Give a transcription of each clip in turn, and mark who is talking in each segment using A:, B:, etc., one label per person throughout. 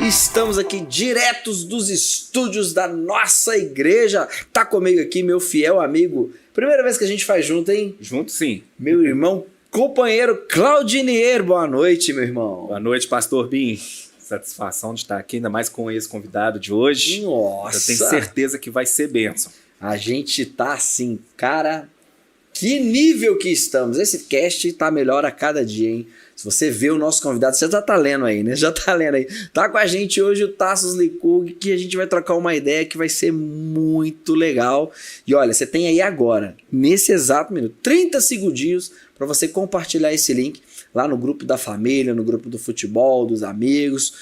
A: Estamos aqui diretos dos estúdios da nossa igreja. Tá comigo aqui meu fiel amigo. Primeira vez que a gente faz junto, hein?
B: Junto sim.
A: Meu irmão, companheiro Claudinier. Boa noite, meu irmão.
B: Boa noite, Pastor Bim. Satisfação de estar aqui, ainda mais com esse convidado de hoje.
A: Nossa!
B: Eu tenho certeza que vai ser bênção.
A: A gente tá assim, cara, que nível que estamos. Esse cast tá melhor a cada dia, hein? Se você vê o nosso convidado, você já tá lendo aí, né? Já tá lendo aí. Tá com a gente hoje o Tassos Licurg, que a gente vai trocar uma ideia que vai ser muito legal. E olha, você tem aí agora, nesse exato minuto, 30 segundinhos para você compartilhar esse link lá no grupo da família, no grupo do futebol, dos amigos,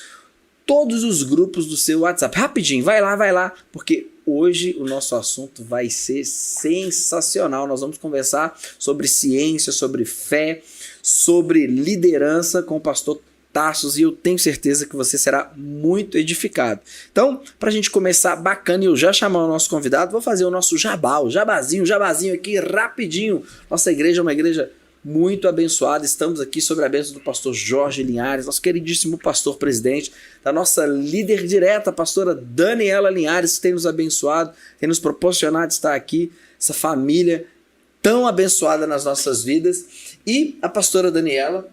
A: todos os grupos do seu WhatsApp. Rapidinho, vai lá, porque hoje o nosso assunto vai ser sensacional. Nós vamos conversar sobre ciência, sobre fé, sobre liderança com o pastor Tassos, e eu tenho certeza que você será muito edificado. Então, para a gente começar bacana e eu já chamar o nosso convidado, vou fazer o nosso jabá, o jabazinho aqui rapidinho. Nossa igreja é uma igreja muito abençoada. Estamos aqui sobre a bênção do pastor Jorge Linhares, nosso queridíssimo pastor presidente, da nossa líder direta, a pastora Daniela Linhares, que tem nos abençoado, tem nos proporcionado estar aqui, essa família tão abençoada nas nossas vidas. E a pastora Daniela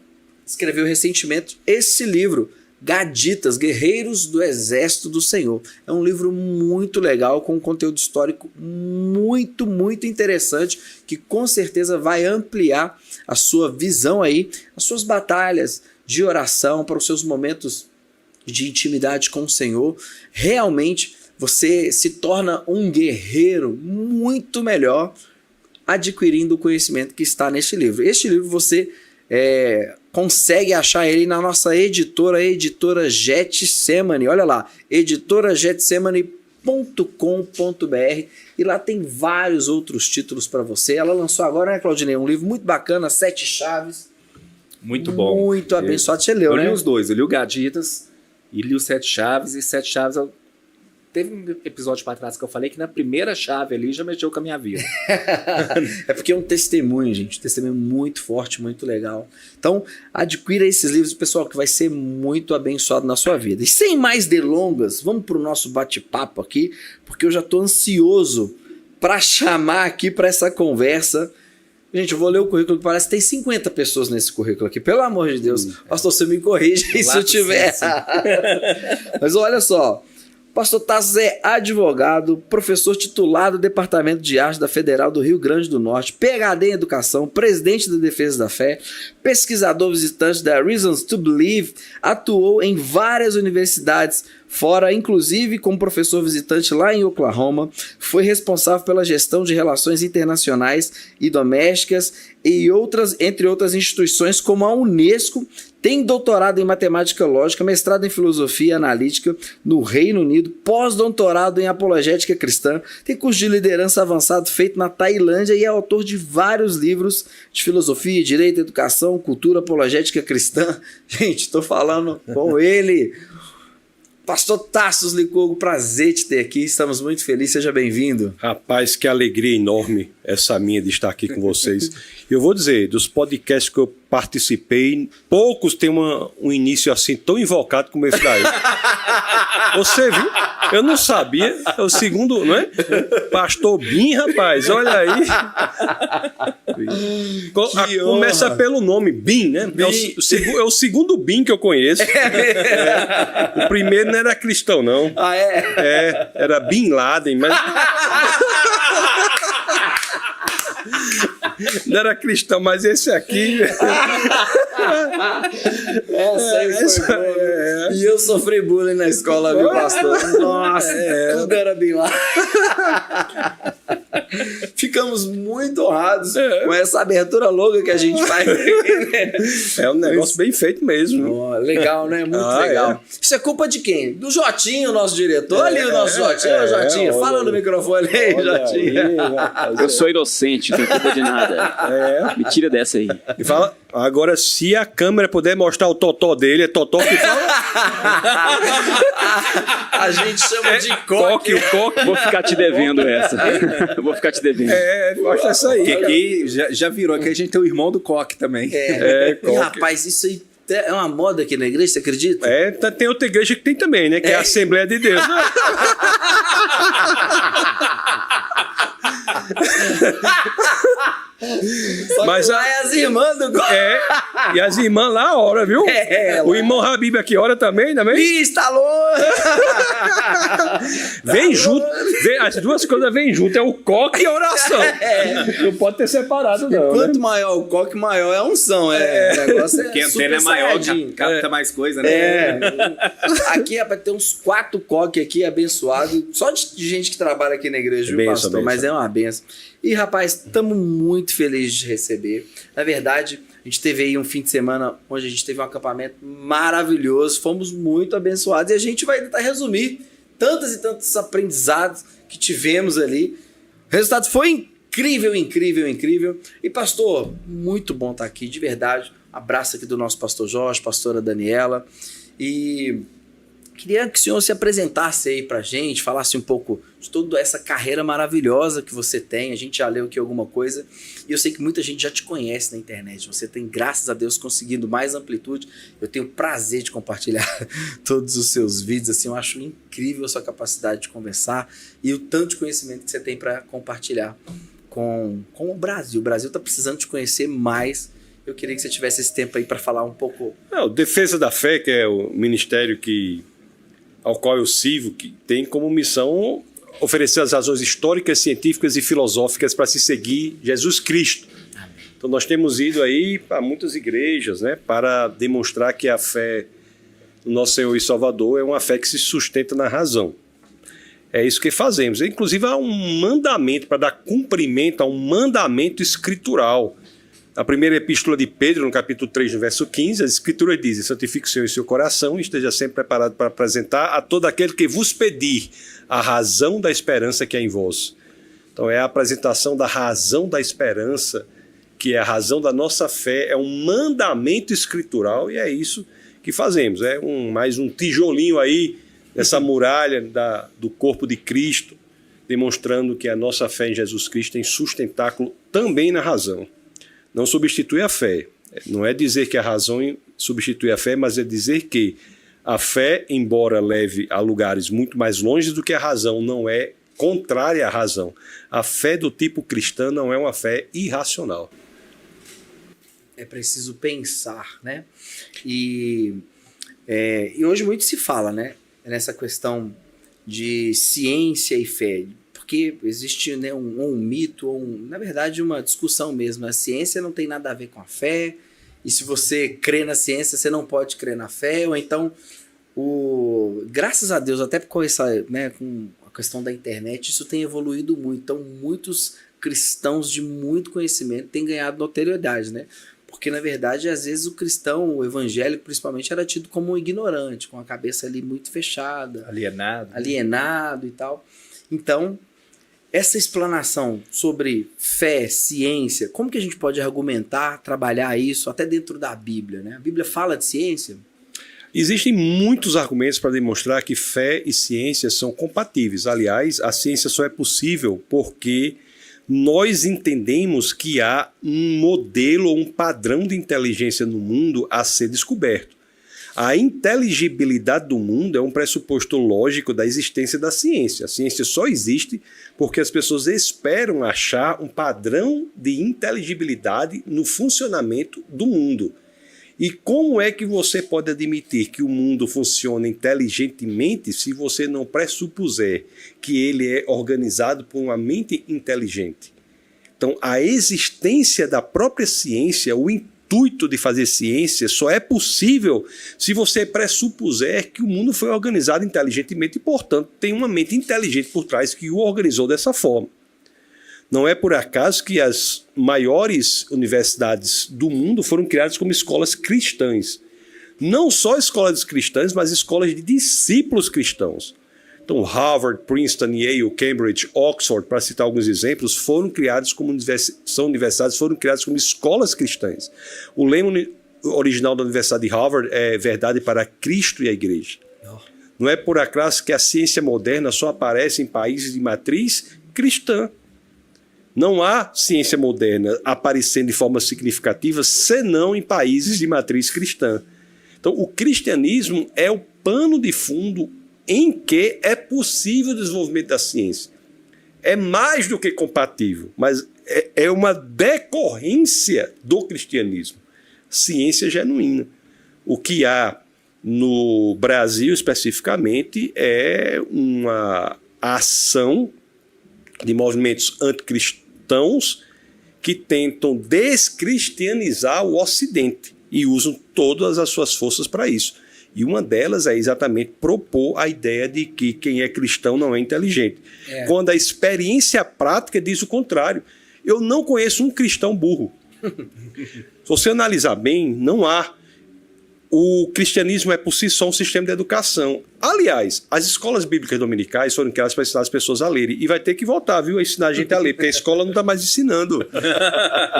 A: escreveu recentemente esse livro, Gaditas, Guerreiros do Exército do Senhor. É um livro muito legal, com um conteúdo histórico muito, muito interessante, que com certeza vai ampliar a sua visão aí, as suas batalhas de oração, para os seus momentos de intimidade com o Senhor. Realmente você se torna um guerreiro muito melhor adquirindo o conhecimento que está neste livro. Este livro você consegue achar ele na nossa editora, a editora Getsemane. Olha lá, editoragetsemane.com.br, e lá tem vários outros títulos para você. Ela lançou agora, né, Claudinei, um livro muito bacana, 7 Chaves.
B: Muito bom.
A: Muito abençoado. Você leu, né?
B: Eu li os dois, eu li o Gaditas e li o 7 Chaves, e 7 Chaves... Teve um episódio para trás que eu falei que na primeira chave ali já mexeu com a minha vida.
A: É porque é um testemunho, gente. Um testemunho muito forte, muito legal. Então, adquira esses livros, pessoal, que vai ser muito abençoado na sua vida. E sem mais delongas, vamos para o nosso bate-papo aqui, porque eu já estou ansioso para chamar aqui para essa conversa. Gente, eu vou ler o currículo, que parece que tem 50 pessoas nesse currículo aqui. Pelo amor de Deus. Pastor, você me corrige aí se eu tiver. Mas olha só. Pastor Tassos é advogado, professor titular do Departamento de Arte da Federal do Rio Grande do Norte, PhD em Educação, presidente da Defesa da Fé, pesquisador visitante da Reasons to Believe, atuou em várias universidades fora, inclusive como professor visitante lá em Oklahoma, foi responsável pela gestão de relações internacionais e domésticas e entre outras instituições como a Unesco. Tem doutorado em matemática lógica, mestrado em filosofia analítica no Reino Unido, pós-doutorado em apologética cristã, tem curso de liderança avançado feito na Tailândia e é autor de vários livros de filosofia, direito, educação, cultura, apologética cristã. Gente, estou falando com ele, pastor Tassos Licurg. Prazer te ter aqui, estamos muito felizes, seja bem-vindo.
C: Rapaz, que alegria enorme essa minha de estar aqui com vocês. Eu vou dizer, dos podcasts que eu participei, poucos têm um início assim tão invocado como esse daí. Você viu? Eu não sabia. É o segundo, não é? Pastor Bim, rapaz, olha aí. Começa pelo nome, Bim, né? É o segundo Bim que eu conheço. O primeiro não era cristão, não.
A: Ah, é?
C: Era Bin Laden, mas... Não era cristão, mas esse aqui...
A: Essa aí foi boa. E eu sofri bullying na escola, viu, pastor? Nossa, tudo era bem lá. Ficamos muito honrados com essa abertura longa que a gente faz.
C: É um negócio bem feito mesmo.
A: Oh, legal, né? Muito legal. Isso é culpa de quem? Do Jotinho, nosso diretor. Ali o nosso Jotinho. Jotinho, fala no microfone aí, Jotinho.
D: Eu sou inocente, não tenho culpa de nada. Me tira dessa aí.
C: E fala, agora, se a câmera puder mostrar o totó dele, é totó que fala?
A: A gente chama de coque.
D: O coque. Vou ficar te devendo essa. Vou ficar te devendo.
C: Mostra essa aí.
B: Que aqui já virou, aqui a gente tem o irmão do coque também.
A: E, rapaz, isso aí É uma moda aqui na igreja, você acredita?
C: Tem outra igreja que tem também, né? Que é a Assembleia de Deus. Né?
A: Mas lá é as irmãs do
C: e as irmãs lá oram, viu? O irmão Habib aqui ora também.
A: Ih, está louco!
C: Vem junto, as duas coisas vêm junto, é o coque e a oração. Não pode ter separado, não.
A: Quanto maior o coque, maior é a unção. O negócio
B: que a antena é maior, capta mais coisa, né?
A: Aqui, rapaz, tem uns 4 coques aqui abençoados, só de gente que trabalha aqui na igreja, viu, pastor? Benção. Mas é uma benção. E, rapaz, estamos muito felizes de receber. Na verdade, a gente teve aí um fim de semana onde a gente teve um acampamento maravilhoso, fomos muito abençoados e a gente vai tentar resumir tantos e tantos aprendizados que tivemos ali. O resultado foi incrível, incrível, incrível. E, pastor, muito bom estar aqui, de verdade. Abraço aqui do nosso pastor Jorge, pastora Daniela. E queria que o senhor se apresentasse aí pra gente, falasse um pouco de toda essa carreira maravilhosa que você tem. A gente já leu aqui alguma coisa e eu sei que muita gente já te conhece na internet. Você tem, graças a Deus, conseguido mais amplitude. Eu tenho o prazer de compartilhar todos os seus vídeos. Assim, eu acho incrível a sua capacidade de conversar e o tanto de conhecimento que você tem para compartilhar com o Brasil. O Brasil está precisando te conhecer mais. Eu queria que você tivesse esse tempo aí para falar um pouco.
C: O Defesa da Fé, que é o ministério ao qual eu sirvo, que tem como missão oferecer as razões históricas, científicas e filosóficas para se seguir Jesus Cristo. Amém. Então nós temos ido aí para muitas igrejas, né, para demonstrar que a fé no nosso Senhor e Salvador é uma fé que se sustenta na razão. É isso que fazemos. Inclusive há um mandamento para dar cumprimento a um mandamento escritural. A primeira epístola de Pedro, no capítulo 3, no verso 15, as escrituras dizem: santifique o Senhor em seu coração e esteja sempre preparado para apresentar a todo aquele que vos pedir a razão da esperança que é em vós. Então é a apresentação da razão da esperança, que é a razão da nossa fé, é um mandamento escritural e é isso que fazemos. É mais um tijolinho aí nessa muralha do corpo de Cristo, demonstrando que a nossa fé em Jesus Cristo tem sustentáculo também na razão. Não substitui a fé. Não é dizer que a razão substitui a fé, mas é dizer que a fé, embora leve a lugares muito mais longe do que a razão, não é contrária à razão. A fé do tipo cristã não é uma fé irracional.
A: É preciso pensar, né? E hoje muito se fala, né, nessa questão de ciência e fé. Porque existe, né, um mito, na verdade uma discussão mesmo. A ciência não tem nada a ver com a fé, e se você crê na ciência, você não pode crer na fé, ou então, graças a Deus, até com com a questão da internet, isso tem evoluído muito. Então, muitos cristãos de muito conhecimento têm ganhado notoriedade, né? Porque, na verdade, às vezes o cristão, o evangélico principalmente, era tido como um ignorante, com a cabeça ali muito fechada. Alienado e tal. Então, essa explanação sobre fé, ciência, como que a gente pode argumentar, trabalhar isso até dentro da Bíblia, né? A Bíblia fala de ciência?
C: Existem muitos argumentos para demonstrar que fé e ciência são compatíveis. Aliás, a ciência só é possível porque nós entendemos que há um modelo ou um padrão de inteligência no mundo a ser descoberto. A inteligibilidade do mundo é um pressuposto lógico da existência da ciência. A ciência só existe porque as pessoas esperam achar um padrão de inteligibilidade no funcionamento do mundo. E como é que você pode admitir que o mundo funciona inteligentemente se você não pressupuser que ele é organizado por uma mente inteligente? Então, a existência da própria ciência, o intuito de fazer ciência só é possível se você pressupuser que o mundo foi organizado inteligentemente e, portanto, tem uma mente inteligente por trás que o organizou dessa forma. Não é por acaso que as maiores universidades do mundo foram criadas como escolas cristãs. Não só escolas cristãs, mas escolas de discípulos cristãos. Então, Harvard, Princeton, Yale, Cambridge, Oxford, para citar alguns exemplos, foram criados como universidades, foram criadas como escolas cristãs. O lema original da Universidade de Harvard é verdade para Cristo e a Igreja. Não é por acaso que a ciência moderna só aparece em países de matriz cristã. Não há ciência moderna aparecendo de forma significativa senão em países de matriz cristã. Então, o cristianismo é o pano de fundo em que é possível o desenvolvimento da ciência. É mais do que compatível, mas é uma decorrência do cristianismo. Ciência genuína. O que há no Brasil, especificamente, é uma ação de movimentos anticristãos que tentam descristianizar o Ocidente e usam todas as suas forças para isso. E uma delas é exatamente propor a ideia de que quem é cristão não é inteligente. Quando a experiência prática diz o contrário. Eu não conheço um cristão burro. Se você analisar bem, não há. O cristianismo é por si só um sistema de educação. Aliás, as escolas bíblicas dominicais foram criadas para ensinar as pessoas a lerem. E vai ter que voltar, viu? A ensinar a gente a ler, porque a escola não está mais ensinando.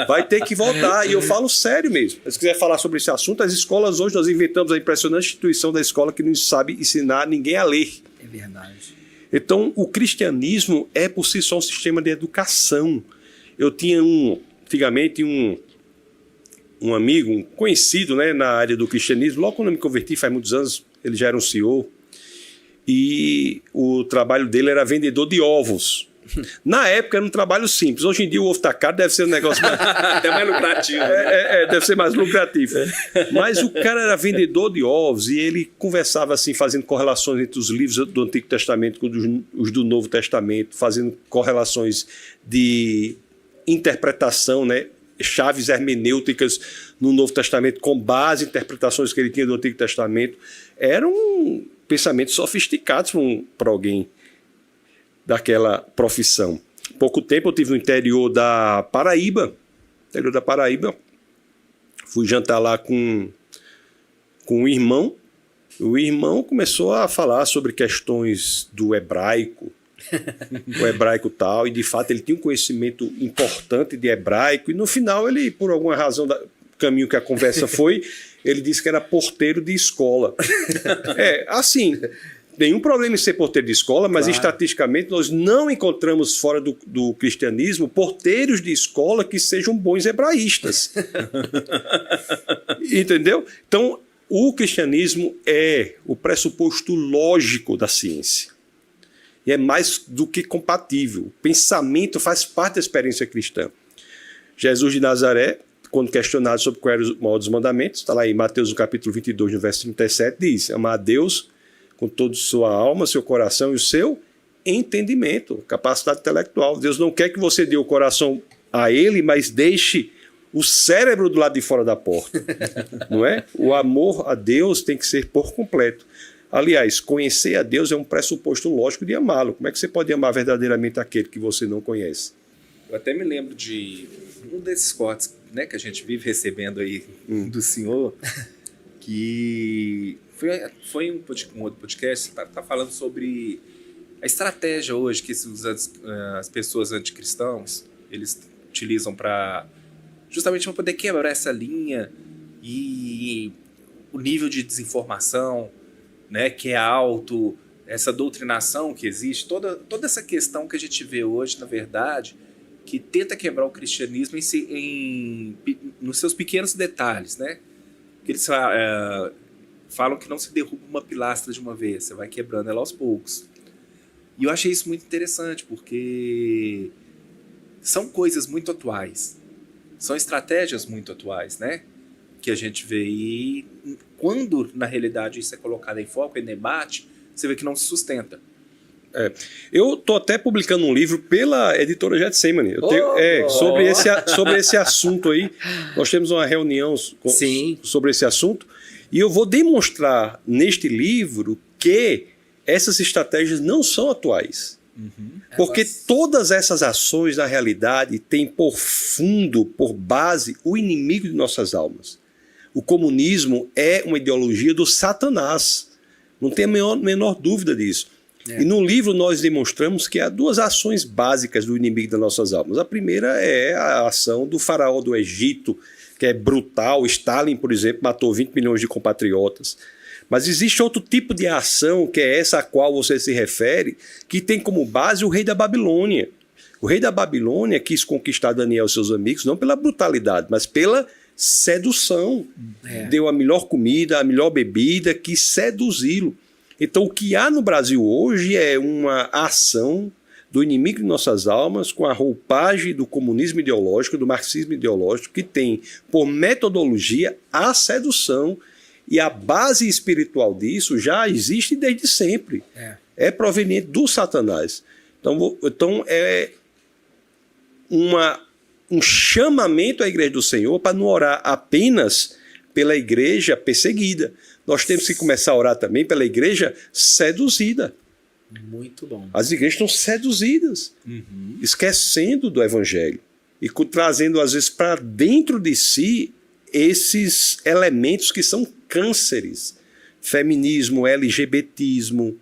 C: Vai ter que voltar. E eu falo sério mesmo. Se quiser falar sobre esse assunto, as escolas hoje, nós inventamos a impressionante instituição da escola que não sabe ensinar ninguém a ler.
A: É verdade.
C: Então, o cristianismo é por si só um sistema de educação. Eu tinha antigamente um amigo, um conhecido, né, na área do cristianismo. Logo quando eu me converti, faz muitos anos, ele já era um CEO. E o trabalho dele era vendedor de ovos. Na época era um trabalho simples. Hoje em dia o ovo está caro, deve ser um negócio
B: Até mais lucrativo.
C: deve ser mais lucrativo. Mas o cara era vendedor de ovos e ele conversava assim, fazendo correlações entre os livros do Antigo Testamento com os do Novo Testamento, fazendo correlações de interpretação, né? Chaves hermenêuticas no Novo Testamento com base em interpretações que ele tinha do Antigo Testamento. Eram pensamentos sofisticados para alguém daquela profissão. Pouco tempo eu estive no interior da Paraíba. Fui jantar lá com um irmão. O irmão começou a falar sobre questões do hebraico, o hebraico tal, e de fato ele tinha um conhecimento importante de hebraico, e no final ele, por alguma razão do caminho que a conversa foi, ele disse que era porteiro de escola. Assim, nenhum problema em ser porteiro de escola, mas claro, estatisticamente nós não encontramos fora do cristianismo porteiros de escola que sejam bons hebraístas. Entendeu? Então, o cristianismo é o pressuposto lógico da ciência. E é mais do que compatível. O pensamento faz parte da experiência cristã. Jesus de Nazaré, quando questionado sobre qual era o maior dos mandamentos, está lá em Mateus no capítulo 22, no verso 37, diz: amar a Deus com toda a sua alma, seu coração e o seu entendimento, capacidade intelectual. Deus não quer que você dê o coração a Ele, mas deixe o cérebro do lado de fora da porta. Não é? O amor a Deus tem que ser por completo. Aliás, conhecer a Deus é um pressuposto lógico de amá-lo. Como é que você pode amar verdadeiramente aquele que você não conhece?
B: Eu até me lembro de um desses cortes, né, que a gente vive recebendo aí do senhor, que foi um outro podcast, tá falando sobre a estratégia hoje que as pessoas anticristãos eles utilizam justamente para poder quebrar essa linha e o nível de desinformação, né, que é alto, essa doutrinação que existe, toda essa questão que a gente vê hoje, na verdade, que tenta quebrar o cristianismo nos seus pequenos detalhes, né? Que eles falam que não se derruba uma pilastra de uma vez, você vai quebrando ela aos poucos. E eu achei isso muito interessante, porque são coisas muito atuais, são estratégias muito atuais, né? Que a gente vê, e quando na realidade isso é colocado em foco, em debate, você vê que não se sustenta.
C: Eu estou até publicando um livro pela editora Getsemane. Sobre esse assunto aí. Nós temos uma reunião sobre esse assunto, e eu vou demonstrar neste livro que essas estratégias não são atuais. Porque todas essas ações, na realidade, têm por fundo, por base, o inimigo de nossas almas. O comunismo é uma ideologia do Satanás. Não tem a menor dúvida disso. E no livro nós demonstramos que há duas ações básicas do inimigo das nossas almas. A primeira é a ação do faraó do Egito, que é brutal. Stalin, por exemplo, matou 20 milhões de compatriotas. Mas existe outro tipo de ação, que é essa a qual você se refere, que tem como base o rei da Babilônia. O rei da Babilônia quis conquistar Daniel e seus amigos, não pela brutalidade, mas pela sedução. Deu a melhor comida, a melhor bebida, que seduzi-lo. Então, o que há no Brasil hoje é uma ação do inimigo de nossas almas com a roupagem do comunismo ideológico, do marxismo ideológico, que tem por metodologia a sedução, e a base espiritual disso já existe desde sempre. É proveniente do Satanás. Então é um chamamento à Igreja do Senhor para não orar apenas pela igreja perseguida. Nós temos que começar a orar também pela igreja seduzida.
A: Muito bom.
C: As igrejas estão seduzidas, esquecendo do evangelho e trazendo às vezes para dentro de si esses elementos que são cânceres: feminismo, LGBTismo,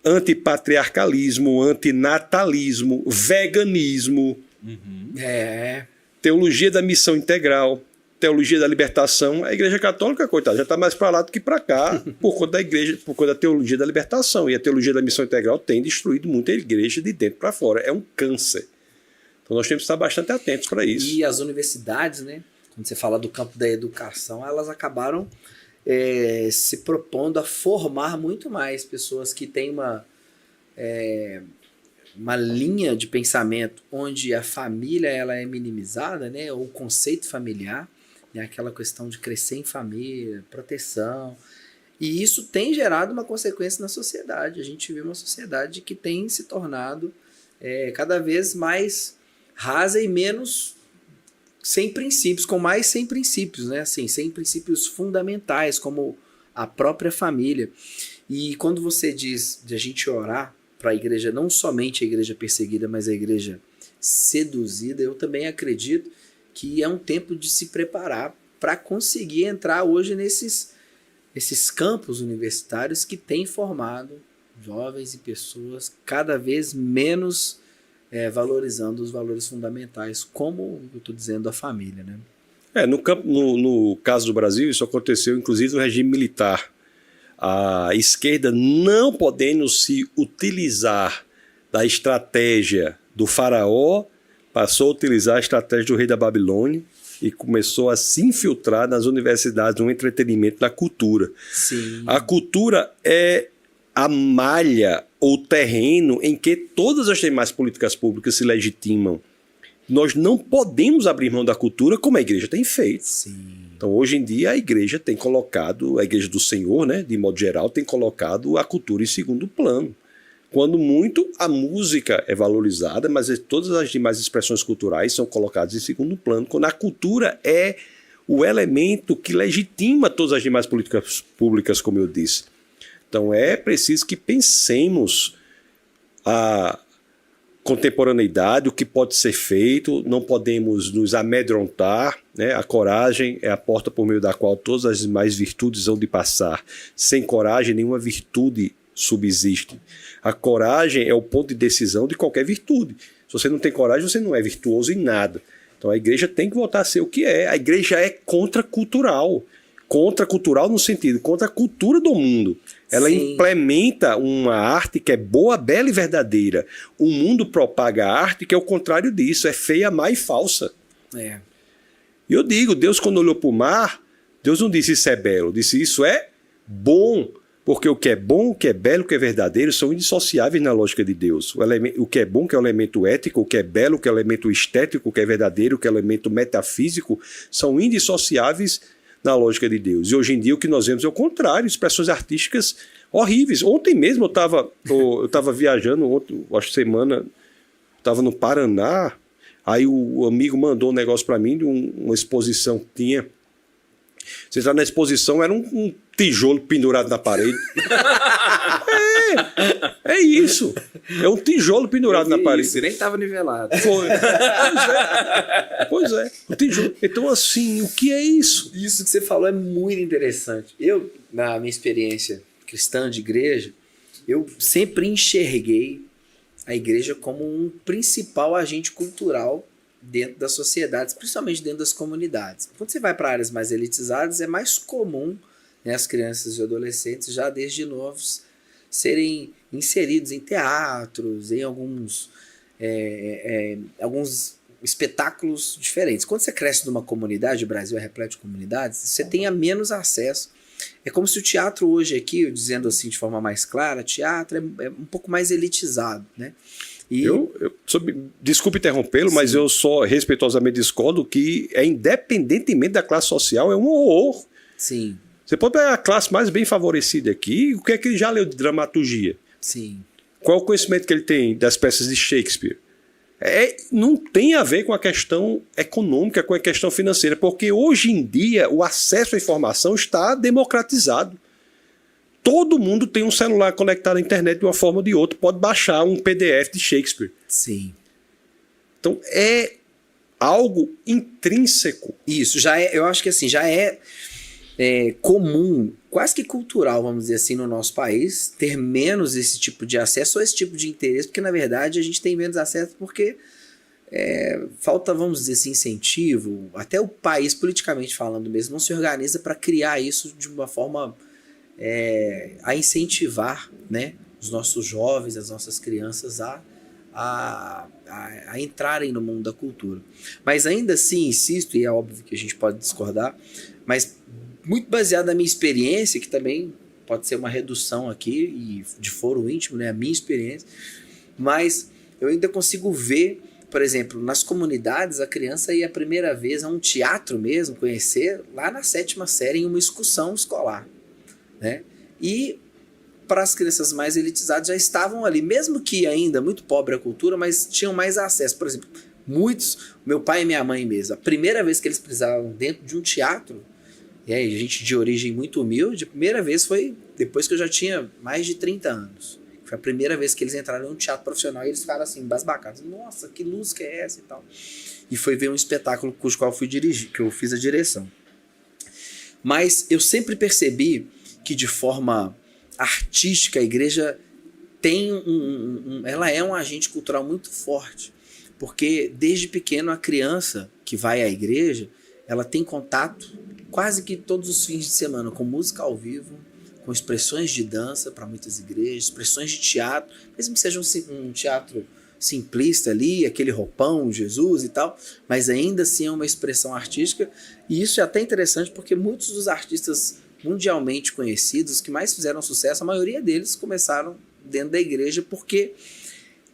C: antipatriarcalismo, antinatalismo, veganismo, teologia da missão integral, teologia da libertação. A Igreja Católica, coitada, já está mais para lá do que para cá por conta da igreja, por conta da teologia da libertação. E a teologia da missão integral tem destruído muita igreja de dentro para fora. É um câncer. Então nós temos que estar bastante atentos para isso.
A: E as universidades, né? Quando você fala do campo da educação, elas acabaram se propondo a formar muito mais pessoas que têm uma linha de pensamento onde a família ela é minimizada, né? O conceito familiar, né? Aquela questão de crescer em família, proteção. E isso tem gerado uma consequência na sociedade. A gente vê uma sociedade que tem se tornado cada vez mais rasa e menos sem princípios, com mais sem princípios, né? Assim, sem princípios fundamentais, como a própria família. E quando você diz de a gente orar para a igreja, não somente a igreja perseguida, mas a igreja seduzida, eu também acredito que é um tempo de se preparar para conseguir entrar hoje nesses campos universitários que têm formado jovens e pessoas cada vez menos valorizando os valores fundamentais, como eu estou dizendo, a família, né?
C: No caso do Brasil, isso aconteceu inclusive no regime militar. A esquerda, não podendo se utilizar da estratégia do faraó, passou a utilizar a estratégia do rei da Babilônia e começou a se infiltrar nas universidades, no entretenimento, na cultura.
A: Sim.
C: A cultura é a malha ou terreno em que todas as demais políticas públicas se legitimam. Nós não podemos abrir mão da cultura como a igreja tem feito.
A: Sim.
C: Então, hoje em dia, a igreja tem colocado, a igreja do Senhor, né, de modo geral, tem colocado a cultura em segundo plano. Quando muito, a música é valorizada, mas todas as demais expressões culturais são colocadas em segundo plano, quando a cultura é o elemento que legitima todas as demais políticas públicas, como eu disse. Então é preciso que pensemos a contemporaneidade, o que pode ser feito, não podemos nos amedrontar, né? A coragem é a porta por meio da qual todas as demais virtudes hão de passar. Sem coragem, nenhuma virtude subsiste. A coragem é o ponto de decisão de qualquer virtude. Se você não tem coragem, você não é virtuoso em nada. Então a igreja tem que voltar a ser o que é. A igreja é contracultural. Contracultural no sentido, contra a cultura do mundo. Ela
A: Sim.
C: implementa uma arte que é boa, bela e verdadeira. O mundo propaga a arte que é o contrário disso, é feia, má e falsa. E eu digo, Deus quando olhou para o mar, Deus não disse isso é belo, disse isso é bom. Porque o que é bom, o que é belo, o que é verdadeiro são indissociáveis na lógica de Deus. O que é bom, que é o elemento ético, o que é belo, que é o elemento estético, o que é verdadeiro, que é o elemento metafísico, são indissociáveis na lógica de Deus. E hoje em dia o que nós vemos é o contrário, expressões artísticas horríveis. Ontem mesmo eu estava viajando, acho semana, estava no Paraná, aí o amigo mandou um negócio para mim de uma exposição que tinha. Você está na exposição, era um tijolo pendurado na parede. É isso. É um tijolo pendurado na parede.
A: Isso, nem estava nivelado.
C: Foi. Pois é. O tijolo. Então, assim, o que é isso?
A: Isso que você falou é muito interessante. Eu, na minha experiência cristã de igreja, eu sempre enxerguei a igreja como um principal agente cultural dentro das sociedades, principalmente dentro das comunidades. Quando você vai para áreas mais elitizadas, é mais comum, né, as crianças e adolescentes já desde novos serem inseridos em teatros, em alguns espetáculos diferentes. Quando você cresce numa comunidade, o Brasil é repleto de comunidades, você tenha menos acesso. É como se o teatro hoje aqui, dizendo assim de forma mais clara, teatro é um pouco mais elitizado, né? E...
C: Desculpe interrompê-lo, mas eu só respeitosamente discordo que independentemente da classe social, é um horror.
A: Sim.
C: Você pode pegar a classe mais bem favorecida aqui, o que é que ele já leu de dramaturgia?
A: Sim.
C: Qual é o conhecimento que ele tem das peças de Shakespeare? Não tem a ver com a questão econômica, com a questão financeira, porque hoje em dia o acesso à informação está democratizado. Todo mundo tem um celular conectado à internet de uma forma ou de outra, pode baixar um PDF de Shakespeare.
A: Sim.
C: Então é algo intrínseco.
A: Isso, eu acho que assim, já é comum, quase que cultural, vamos dizer assim, no nosso país, ter menos esse tipo de acesso ou esse tipo de interesse, porque na verdade a gente tem menos acesso porque falta, vamos dizer assim, incentivo, até o país, politicamente falando mesmo, não se organiza para criar isso de uma forma a incentivar, né, os nossos jovens, as nossas crianças a entrarem no mundo da cultura. Mas ainda assim, insisto, e é óbvio que a gente pode discordar, mas muito baseado na minha experiência, que também pode ser uma redução aqui, e de foro íntimo, né, a minha experiência, mas eu ainda consigo ver, por exemplo, nas comunidades, a criança ir a primeira vez a um teatro mesmo, conhecer, lá na 7ª série, em uma excursão escolar, né? E para as crianças mais elitizadas já estavam ali, mesmo que ainda muito pobre a cultura, mas tinham mais acesso. Por exemplo, muitos, meu pai e minha mãe mesmo, a primeira vez que eles precisavam dentro de um teatro, e aí, gente de origem muito humilde, a primeira vez foi depois que eu já tinha mais de 30 anos. Foi a primeira vez que eles entraram em um teatro profissional e eles ficaram assim, embasbacados. Nossa, que luz que é essa e tal. E foi ver um espetáculo cujo qual eu fui dirigir, que eu fiz a direção. Mas eu sempre percebi que de forma artística a igreja tem ela é um agente cultural muito forte. Porque desde pequeno a criança que vai à igreja, ela tem contato quase que todos os fins de semana com música ao vivo, com expressões de dança para muitas igrejas, expressões de teatro, mesmo que seja um teatro simplista ali, aquele roupão, Jesus e tal, mas ainda assim é uma expressão artística, e isso é até interessante porque muitos dos artistas mundialmente conhecidos que mais fizeram sucesso, a maioria deles começaram dentro da igreja porque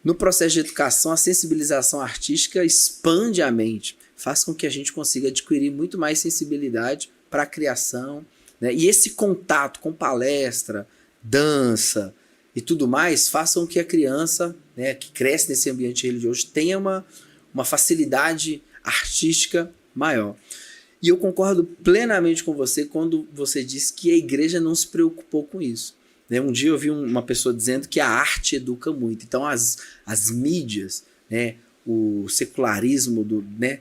A: no processo de educação a sensibilização artística expande a mente, faz com que a gente consiga adquirir muito mais sensibilidade para a criação, né? E esse contato com palestra, dança e tudo mais, façam que a criança, né, que cresce nesse ambiente religioso tenha uma facilidade artística maior. E eu concordo plenamente com você quando você diz que a igreja não se preocupou com isso. Né? Um dia eu vi uma pessoa dizendo que a arte educa muito. Então as mídias, né, o secularismo, né,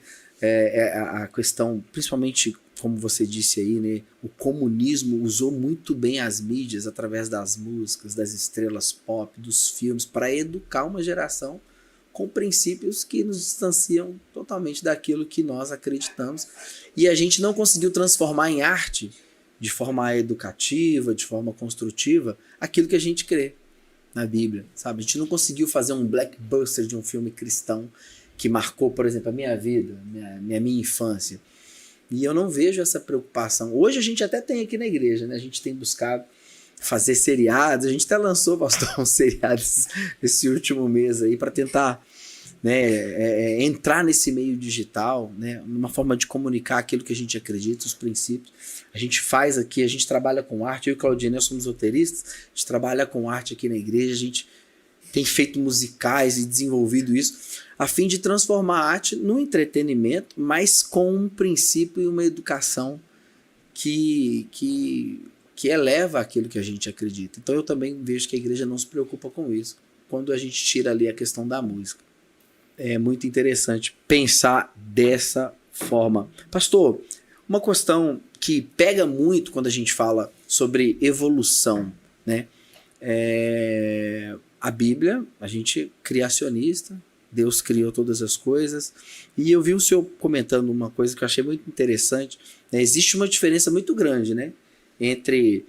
A: a questão, principalmente como você disse aí, né, o comunismo usou muito bem as mídias através das músicas, das estrelas pop, dos filmes, para educar uma geração com princípios que nos distanciam totalmente daquilo que nós acreditamos. E a gente não conseguiu transformar em arte, de forma educativa, de forma construtiva, aquilo que a gente crê na Bíblia, sabe? A gente não conseguiu fazer um blockbuster de um filme cristão que marcou, por exemplo, a minha vida, minha infância. E eu não vejo essa preocupação. Hoje a gente até tem aqui na igreja, né? A gente tem buscado fazer seriados, a gente até lançou, pastor, uns seriados esse último mês aí para tentar, né, entrar nesse meio digital, né, uma forma de comunicar aquilo que a gente acredita, os princípios. A gente faz aqui, a gente trabalha com arte, eu e o Claudinei, nós somos roteiristas, a gente trabalha com arte aqui na igreja, a gente tem feito musicais e desenvolvido isso, a fim de transformar a arte no entretenimento, mas com um princípio e uma educação que eleva aquilo que a gente acredita. Então eu também vejo que a igreja não se preocupa com isso, quando a gente tira ali a questão da música. É muito interessante pensar dessa forma. Pastor, uma questão que pega muito quando a gente fala sobre evolução, né? A Bíblia, a gente é criacionista, Deus criou todas as coisas, e eu vi o senhor comentando uma coisa que eu achei muito interessante, né? Existe uma diferença muito grande, né, entre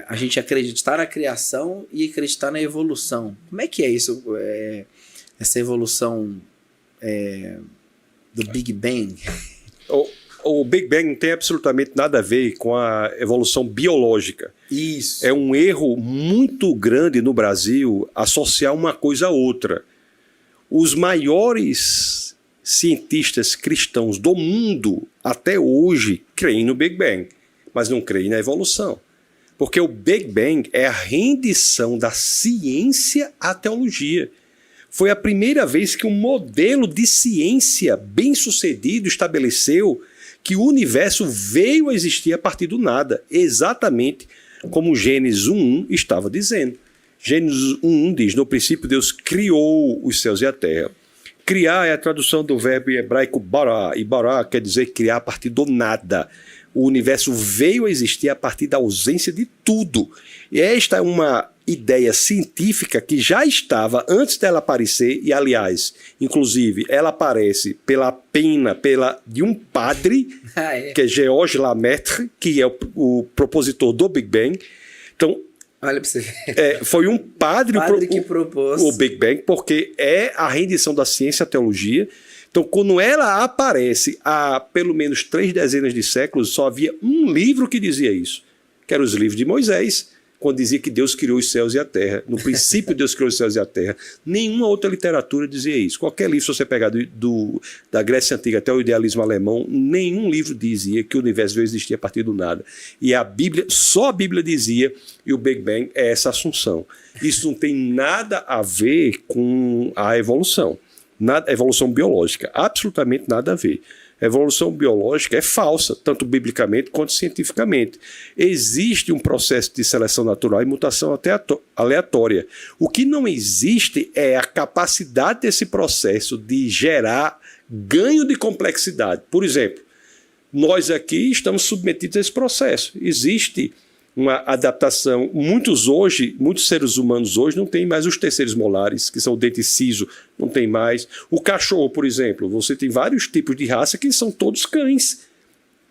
A: a gente acreditar na criação e acreditar na evolução. Como é que é isso? Essa evolução do Big Bang?
C: O Big Bang não tem absolutamente nada a ver com a evolução biológica.
A: Isso.
C: É um erro muito grande no Brasil associar uma coisa a outra. Os maiores cientistas cristãos do mundo, até hoje, creem no Big Bang, mas não creem na evolução. Porque o Big Bang é a rendição da ciência à teologia. Foi a primeira vez que um modelo de ciência bem-sucedido estabeleceu que o universo veio a existir a partir do nada, exatamente como Gênesis 1.1 estava dizendo. Gênesis 1.1 diz, no princípio Deus criou os céus e a terra. Criar é a tradução do verbo em hebraico bara, e bara quer dizer criar a partir do nada. O universo veio a existir a partir da ausência de tudo. E esta é uma ideia científica que já estava antes dela aparecer, e aliás, inclusive, ela aparece pela pena de um padre, que é Georges Lemaitre, que é o propositor do Big Bang. Então,
A: olha pra você ver.
C: Foi um padre
A: que propôs
C: o Big Bang, porque é a rendição da ciência à teologia. Então, quando ela aparece há pelo menos 3 dezenas de séculos, só havia um livro que dizia isso, que eram os livros de Moisés, quando dizia que Deus criou os céus e a terra. No princípio, Deus criou os céus e a terra. Nenhuma outra literatura dizia isso. Qualquer livro, se você pegar da Grécia Antiga até o idealismo alemão, nenhum livro dizia que o universo veio existir a partir do nada. E a Bíblia, só a Bíblia dizia, e o Big Bang é essa assunção. Isso não tem nada a ver com a evolução. A evolução biológica. Absolutamente nada a ver. A evolução biológica é falsa, tanto biblicamente quanto cientificamente. Existe um processo de seleção natural e mutação até aleatória. O que não existe é a capacidade desse processo de gerar ganho de complexidade. Por exemplo, nós aqui estamos submetidos a esse processo. Existe uma adaptação. Muitos seres humanos hoje não têm mais os terceiros molares, que são o dente ciso, não tem mais. O cachorro, por exemplo, você tem vários tipos de raça que são todos cães.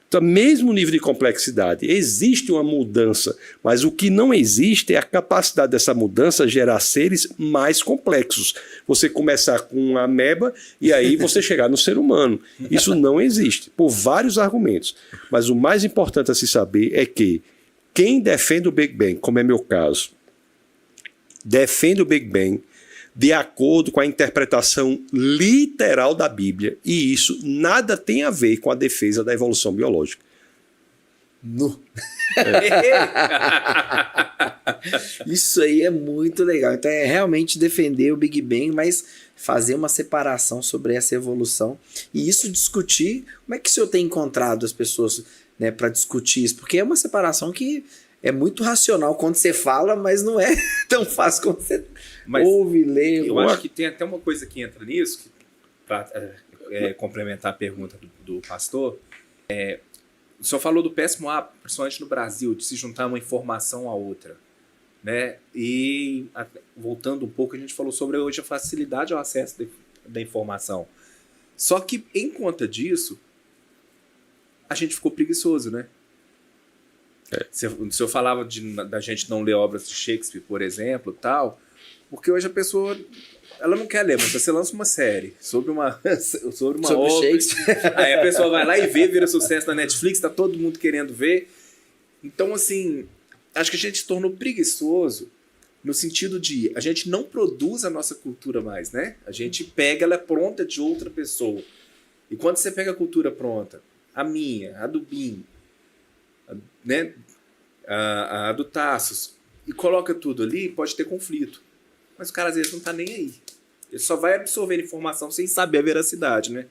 C: Então, mesmo nível de complexidade, existe uma mudança, mas o que não existe é a capacidade dessa mudança gerar seres mais complexos. Você começar com uma ameba e aí você chegar no ser humano. Isso não existe, por vários argumentos. Mas o mais importante a se saber é que quem defende o Big Bang, como é meu caso, defende o Big Bang de acordo com a interpretação literal da Bíblia, e isso nada tem a ver com a defesa da evolução biológica.
A: Isso aí é muito legal. Então é realmente defender o Big Bang, mas fazer uma separação sobre essa evolução. E isso discutir, como é que o senhor tem encontrado as pessoas, né, para discutir isso? Porque é uma separação que é muito racional quando você fala, mas não é tão fácil quando você ouve, lê.
B: Eu acho que tem até uma coisa que entra nisso, para complementar a pergunta do pastor. O senhor falou do péssimo hábito, principalmente no Brasil, de se juntar uma informação a outra, né? E voltando um pouco, a gente falou sobre hoje a facilidade ao acesso da informação. Só que, em conta disso, a gente ficou preguiçoso, né? O senhor falava da gente não ler obras de Shakespeare, por exemplo, tal, porque hoje a pessoa, ela não quer ler, mas você lança uma série sobre uma obra,
A: Shakespeare.
B: Aí a pessoa vai lá e vê, vira sucesso na Netflix, tá todo mundo querendo ver. Então, assim, acho que a gente se tornou preguiçoso no sentido de a gente não produz a nossa cultura mais, né? A gente pega ela pronta de outra pessoa. E quando você pega a cultura pronta, a minha, a do Bim, né? a do Tassos, e coloca tudo ali, pode ter conflito. Mas o cara às vezes não tá nem aí. Ele só vai absorver informação sem saber a veracidade, né?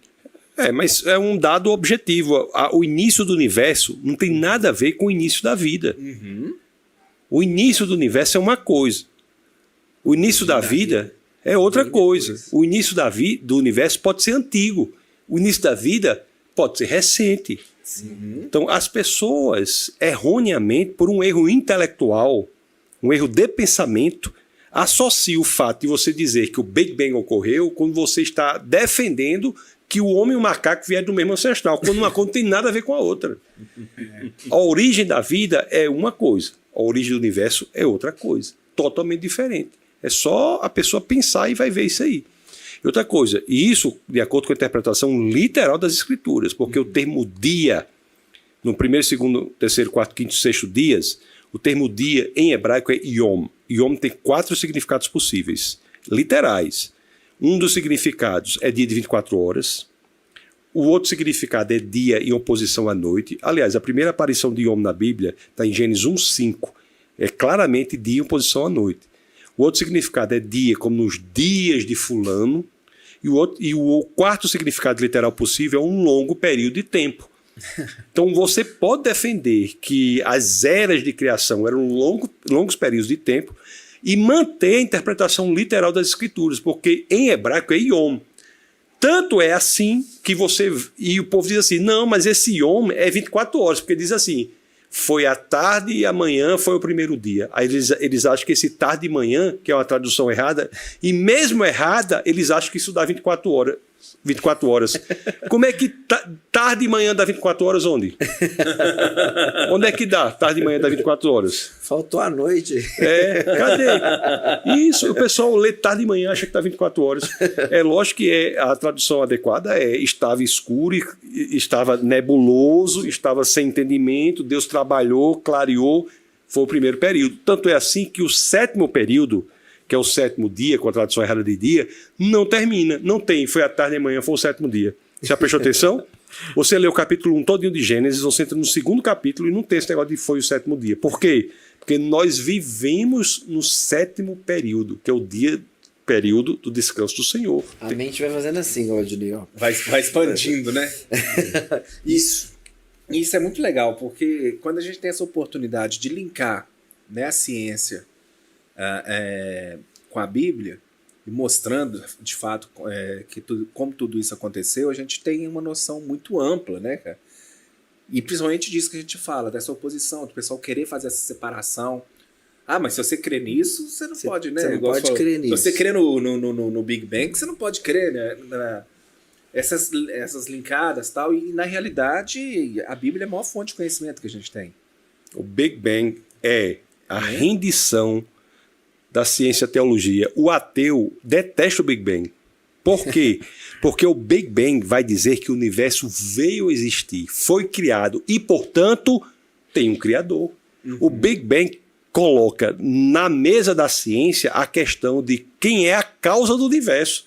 C: Mas é um dado objetivo. O início do universo não tem nada a ver com o início da vida.
B: Uhum.
C: O início do universo é uma coisa. O início da vida é outra coisa. O início do universo pode ser antigo. O início da vida pode ser recente.
B: Uhum.
C: Então, as pessoas, erroneamente, por um erro intelectual, um erro de pensamento, associam o fato de você dizer que o Big Bang ocorreu quando você está defendendo que o homem e o macaco vieram do mesmo ancestral, quando uma coisa não tem nada a ver com a outra. A origem da vida é uma coisa, a origem do universo é outra coisa, totalmente diferente. É só a pessoa pensar e vai ver isso aí. Outra coisa, e isso de acordo com a interpretação literal das Escrituras, porque o termo dia, no primeiro, segundo, terceiro, quarto, quinto, sexto dias, o termo dia em hebraico é Yom. Yom tem 4 significados possíveis, literais. Um dos significados é dia de 24 horas. O outro significado é dia em oposição à noite. Aliás, a primeira aparição de Yom na Bíblia está em Gênesis 1:5. É claramente dia em oposição à noite. O outro significado é dia, como nos dias de fulano. E o quarto significado literal possível é um longo período de tempo. Então você pode defender que as eras de criação eram longos períodos de tempo e manter a interpretação literal das Escrituras, porque em hebraico é Yom. Tanto é assim que e o povo diz assim, não, mas esse Yom é 24 horas, porque diz assim, foi a tarde e amanhã foi o primeiro dia. Aí eles acham que esse tarde e manhã, que é uma tradução errada, e mesmo errada, eles acham que isso dá 24 horas. 24 horas. Como é que tarde e manhã dá 24 horas onde? Onde é que dá? Tarde e manhã dá 24 horas.
A: Faltou a noite.
C: Cadê? Isso, o pessoal lê tarde e manhã, acha que dá 24 horas. É lógico que a tradução adequada estava escuro, estava nebuloso, estava sem entendimento, Deus trabalhou, clareou, foi o primeiro período. Tanto é assim que o 7º período, que é o 7º dia, com a tradução errada de dia, não termina, não tem, foi a tarde e amanhã, foi o 7º dia. Já prestou atenção? Você lê o capítulo 1 todinho de Gênesis, você entra no 2º capítulo e não tem esse negócio de foi o 7º dia. Por quê? Porque nós vivemos no 7º período, que é o período do descanso do Senhor.
A: A mente vai fazendo assim, Galdinei.
B: Vai expandindo, né? Isso é muito legal, porque quando a gente tem essa oportunidade de linkar, né, a ciência com a Bíblia e mostrando de fato como tudo isso aconteceu, a gente tem uma noção muito ampla, né, cara? E principalmente disso que a gente fala, dessa oposição, do pessoal querer fazer essa separação. Ah, mas se você crê nisso, você não pode, né?
A: Você não pode crer nisso.
B: Se você crê no Big Bang, você não pode crer, né? Essas linkadas e tal. E na realidade, a Bíblia é a maior fonte de conhecimento que a gente tem.
C: O Big Bang é a rendição da ciência e teologia. O ateu detesta o Big Bang. Por quê? Porque o Big Bang vai dizer que o universo veio existir, foi criado e, portanto, tem um criador. O Big Bang coloca na mesa da ciência a questão de quem é a causa do universo.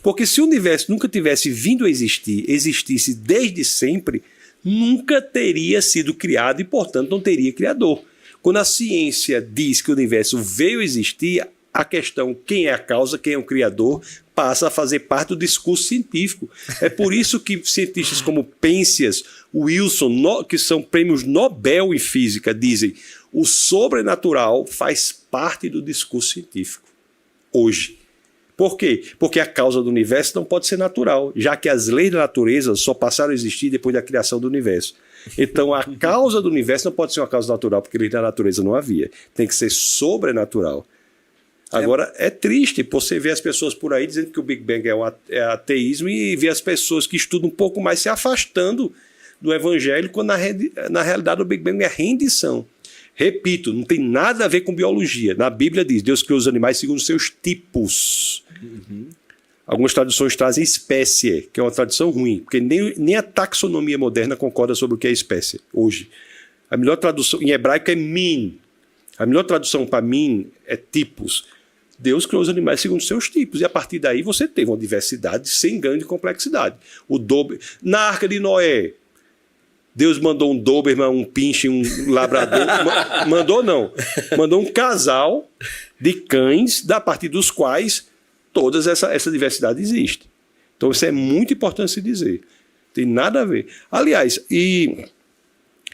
C: Porque se o universo nunca tivesse vindo a existir, existisse desde sempre, nunca teria sido criado e, portanto, não teria criador. Quando a ciência diz que o universo veio existir, a questão quem é a causa, quem é o criador, passa a fazer parte do discurso científico. É por isso que cientistas como Penzias, Wilson, que são prêmios Nobel em física, dizem o sobrenatural faz parte do discurso científico hoje. Por quê? Porque a causa do universo não pode ser natural, já que as leis da natureza só passaram a existir depois da criação do universo. Então a causa do universo não pode ser uma causa natural, porque lei da natureza não havia. Tem que ser sobrenatural. Agora, é triste você ver as pessoas por aí dizendo que o Big Bang é ateísmo e ver as pessoas que estudam um pouco mais se afastando do evangelho, quando na realidade o Big Bang é rendição. Repito, não tem nada a ver com biologia. Na Bíblia diz, Deus criou os animais segundo os seus tipos. Algumas traduções trazem espécie, que é uma tradução ruim, porque nem a taxonomia moderna concorda sobre o que é espécie hoje. A melhor tradução em hebraico é min. A melhor tradução para min é tipos. Deus criou os animais segundo os seus tipos, e a partir daí você teve uma diversidade sem grande complexidade. Na Arca de Noé, Deus mandou um Doberman, um Pinche, um Labrador. Mandou um casal de cães, a partir dos quais toda essa diversidade existe. Então isso é muito importante se dizer. Tem nada a ver. Aliás,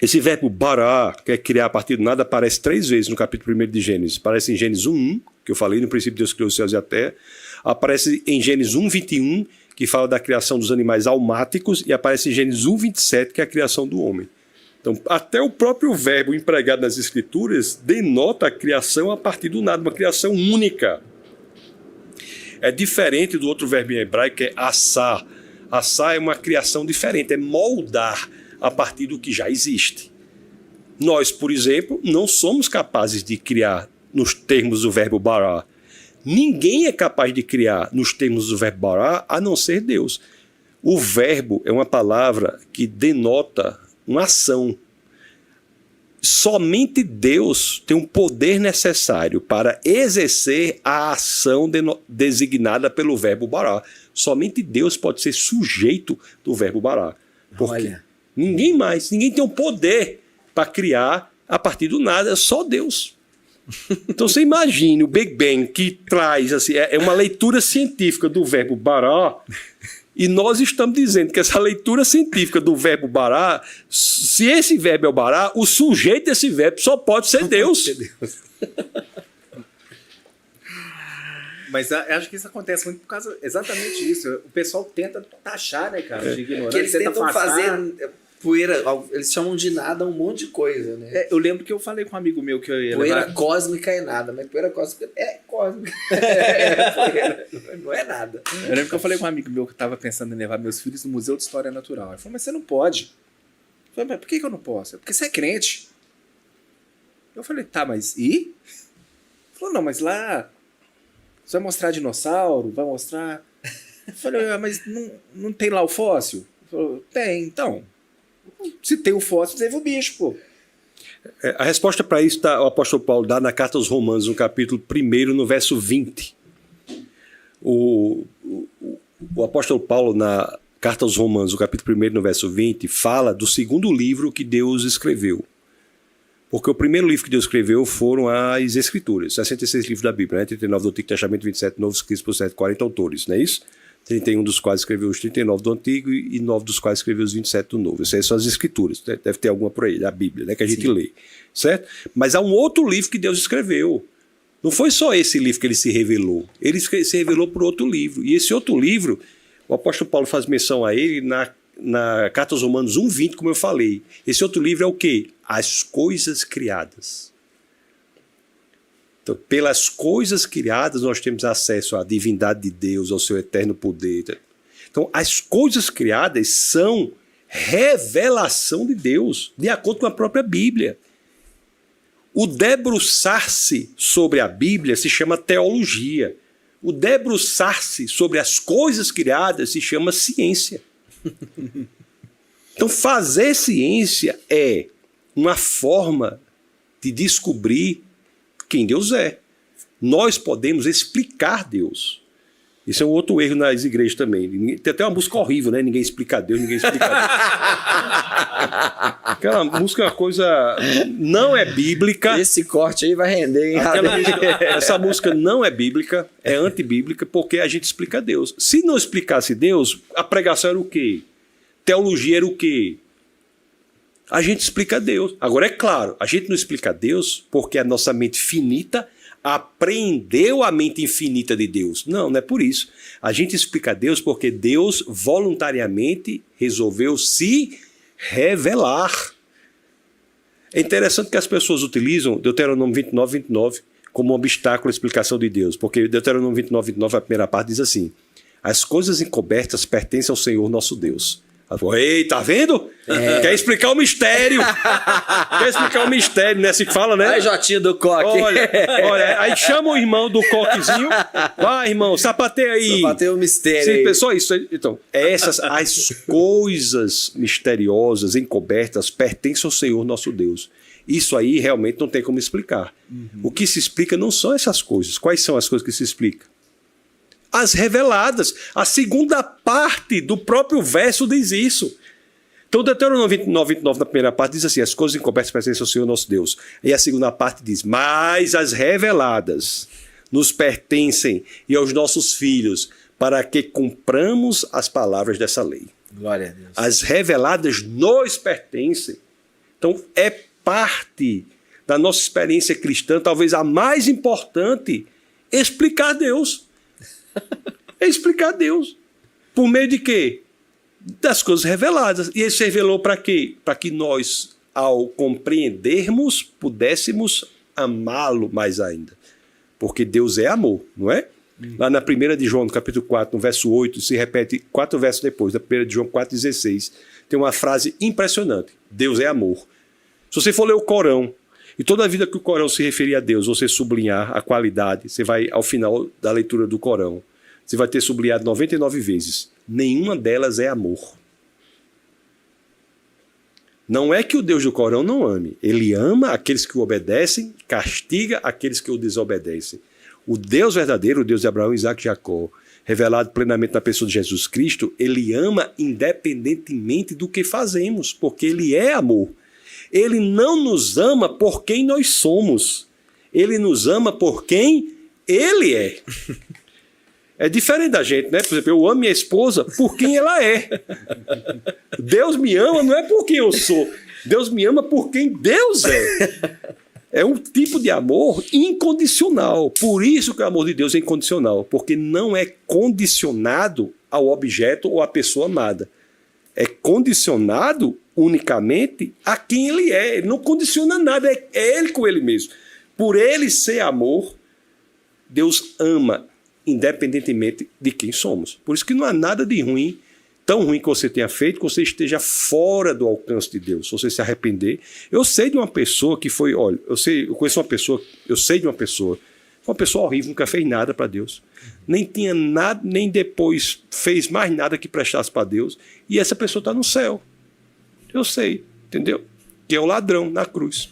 C: esse verbo bara, que é criar a partir do nada, aparece 3 vezes no capítulo 1 de Gênesis. Aparece em Gênesis 1:1, que eu falei, no princípio Deus criou os céus e a terra. Aparece em Gênesis 1:21, que fala da criação dos animais almáticos, e aparece em Gênesis 1:27, que é a criação do homem. Então, até o próprio verbo empregado nas Escrituras denota a criação a partir do nada, uma criação única. É diferente do outro verbo em hebraico, que é assá. Assá é uma criação diferente, é moldar a partir do que já existe. Nós, por exemplo, não somos capazes de criar nos termos do verbo bara. Ninguém é capaz de criar nos termos do verbo bará a não ser Deus. O verbo é uma palavra que denota uma ação. Somente Deus tem um poder necessário para exercer a ação designada pelo verbo bará. Somente Deus pode ser sujeito do verbo bará. Porque ninguém mais, ninguém tem o poder para criar a partir do nada, é só Deus. Então você imagine o Big Bang que traz, assim, é uma leitura científica do verbo bará, e nós estamos dizendo que essa leitura científica do verbo bará, se esse verbo é o bará, o sujeito desse verbo só pode ser Deus.
B: Mas acho que isso acontece muito por causa exatamente disso. O pessoal tenta taxar, né, cara, de ignorância.
A: Que eles tentam fazer poeira, eles chamam de nada um monte de coisa, né?
B: Eu lembro que eu falei com um amigo meu que eu ia
A: poeira
B: levar...
A: cósmica é nada, mas poeira cósmica é cósmica. Não é nada.
B: Eu lembro que eu falei com um amigo meu que estava pensando em levar meus filhos no Museu de História Natural. Ele falou, mas você não pode. Eu falei, mas por que eu não posso? Porque você é crente. Eu falei, tá, mas e? Ele falou, não, mas lá você vai mostrar dinossauro, vai mostrar... Eu falei, mas não tem lá o fóssil? Ele falou, tem, então... Se tem o fóssil, teve o bicho, pô.
C: A resposta para isso o apóstolo Paulo dá na carta aos Romanos, no capítulo 1, no verso 20. O apóstolo Paulo, na carta aos Romanos, no capítulo 1, no verso 20, fala do segundo livro que Deus escreveu. Porque o primeiro livro que Deus escreveu foram as Escrituras, 66 livros da Bíblia, né? 39 do Antigo Testamento, 27 novos, escritos por 40 autores, não é isso? 31 dos quais escreveu os 39 do Antigo e 9 dos quais escreveu os 27 do Novo. Essas são as Escrituras, deve ter alguma por aí, da Bíblia, né, que a gente lê, certo? Mas há um outro livro que Deus escreveu. Não foi só esse livro que ele se revelou. Ele se revelou por outro livro. E esse outro livro, o apóstolo Paulo faz menção a ele na carta aos Romanos 1:20, como eu falei. Esse outro livro é o quê? As coisas criadas. Então, pelas coisas criadas, nós temos acesso à divindade de Deus, ao seu eterno poder. Então, as coisas criadas são revelação de Deus, de acordo com a própria Bíblia. O debruçar-se sobre a Bíblia se chama teologia. O debruçar-se sobre as coisas criadas se chama ciência. Então, fazer ciência é uma forma de descobrir quem Deus é. Nós podemos explicar Deus. Isso é um outro erro nas igrejas também. Tem até uma música horrível, né? Ninguém explica Deus, ninguém explica Deus. Aquela música é uma coisa... não é bíblica.
A: Esse corte aí vai render, hein?
C: Essa música não é bíblica, é antibíblica, porque a gente explica Deus. Se não explicasse Deus, a pregação era o quê? Teologia era o quê? A gente explica Deus. Agora, é claro, a gente não explica Deus porque a nossa mente finita apreendeu a mente infinita de Deus. Não, não é por isso. A gente explica Deus porque Deus voluntariamente resolveu se revelar. É interessante que as pessoas utilizam Deuteronômio 29 como um obstáculo à explicação de Deus, porque Deuteronômio 29, a primeira parte diz assim: as coisas encobertas pertencem ao Senhor nosso Deus. Ei, tá vendo? Quer explicar o mistério. Quer explicar o mistério, né? Se fala, né?
A: Aí, Jotinho do Coque.
C: Olha, aí chama o irmão do Coquezinho. Vai, irmão, sapateia aí.
A: Sapateia o mistério.
C: Sim, só isso. Então, as coisas misteriosas, encobertas, pertencem ao Senhor nosso Deus. Isso aí realmente não tem como explicar. O que se explica não são essas coisas. Quais são as coisas que se explicam? As reveladas. A segunda parte do próprio verso diz isso. Então, Deuteronômio 29, na primeira parte, diz assim: as coisas encobertas pertencem ao Senhor nosso Deus. E a segunda parte diz: mas as reveladas nos pertencem e aos nossos filhos, para que cumpramos as palavras dessa lei.
A: Glória a Deus.
C: As reveladas nos pertencem. Então, é parte da nossa experiência cristã, talvez a mais importante, explicar Deus. É explicar Deus. Por meio de quê? Das coisas reveladas. E ele se revelou para quê? Para que nós, ao compreendermos, pudéssemos amá-lo mais ainda. Porque Deus é amor, não é? Lá na 1 de João, no capítulo 4, no verso 8, se repete 4 versos depois, na 1 de João 4,16, tem uma frase impressionante: Deus é amor. Se você for ler o Corão E toda vida que o Corão se referir a Deus, você sublinhar a qualidade, você vai, ao final da leitura do Corão, você vai ter sublinhado 99 vezes. Nenhuma delas é amor. Não é que o Deus do Corão não ame. Ele ama aqueles que o obedecem, castiga aqueles que o desobedecem. O Deus verdadeiro, o Deus de Abraão, Isaac e Jacó, revelado plenamente na pessoa de Jesus Cristo, ele ama independentemente do que fazemos, porque ele é amor. Ele não nos ama por quem nós somos. Ele nos ama por quem ele é. É diferente da gente, né? Por exemplo, eu amo minha esposa por quem ela é. Deus me ama não é por quem eu sou. Deus me ama por quem Deus é. É um tipo de amor incondicional. Por isso que o amor de Deus é incondicional. Porque não é condicionado ao objeto ou à pessoa amada. É condicionado unicamente a quem ele é. Ele não condiciona nada, é ele com ele mesmo. Por ele ser amor, Deus ama independentemente de quem somos. Por isso que não há nada de ruim, tão ruim que você tenha feito, que você esteja fora do alcance de Deus, se você se arrepender. Eu sei de uma pessoa que foi, olha, eu conheço uma pessoa, eu sei de uma pessoa horrível, nunca fez nada para Deus, nem tinha nada, nem depois fez mais nada que prestasse para Deus, e essa pessoa está no céu. Eu sei, entendeu? Que é o ladrão na cruz.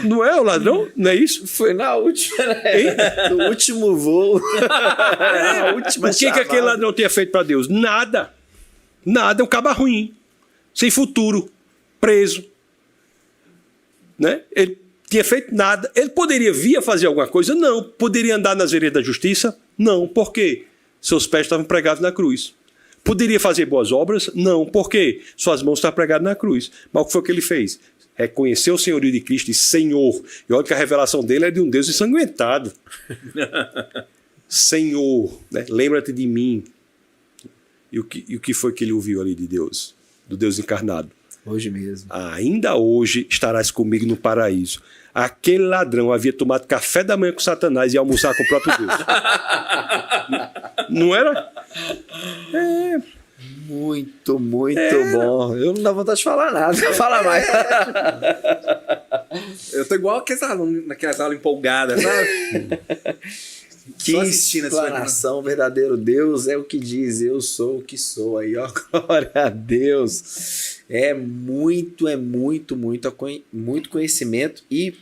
C: Não é o ladrão? Não é isso?
A: Foi na última, né? No último voo.
C: A última o que aquele ladrão tinha feito para Deus? Nada. Nada, é um caba ruim. Sem futuro. Preso. Né? Ele tinha feito nada. Ele poderia vir a fazer alguma coisa? Não. Poderia andar nas veredas da justiça? Não. Por quê? Seus pés estavam pregados na cruz. Poderia fazer boas obras? Não. Por quê? Suas mãos estavam pregadas na cruz. Mas o que foi que ele fez? Reconheceu o senhorio de Cristo e Senhor. E olha que a revelação dele é de um Deus ensanguentado. Senhor, né? Lembra-te de mim. E o que foi que ele ouviu ali de Deus? Do Deus encarnado.
A: Hoje mesmo.
C: Ainda hoje estarás comigo no paraíso. Aquele ladrão havia tomado café da manhã com Satanás e almoçar com o próprio Deus. Não era?
A: Muito bom. Eu não dá vontade de falar nada. Fala mais.
B: Eu tô igual aqueles alunos, naquelas aulas empolgadas, sabe?
A: Que explanação, o verdadeiro Deus é o que diz, eu sou o que sou. Aí, ó, glória a Deus. É muito conhecimento, e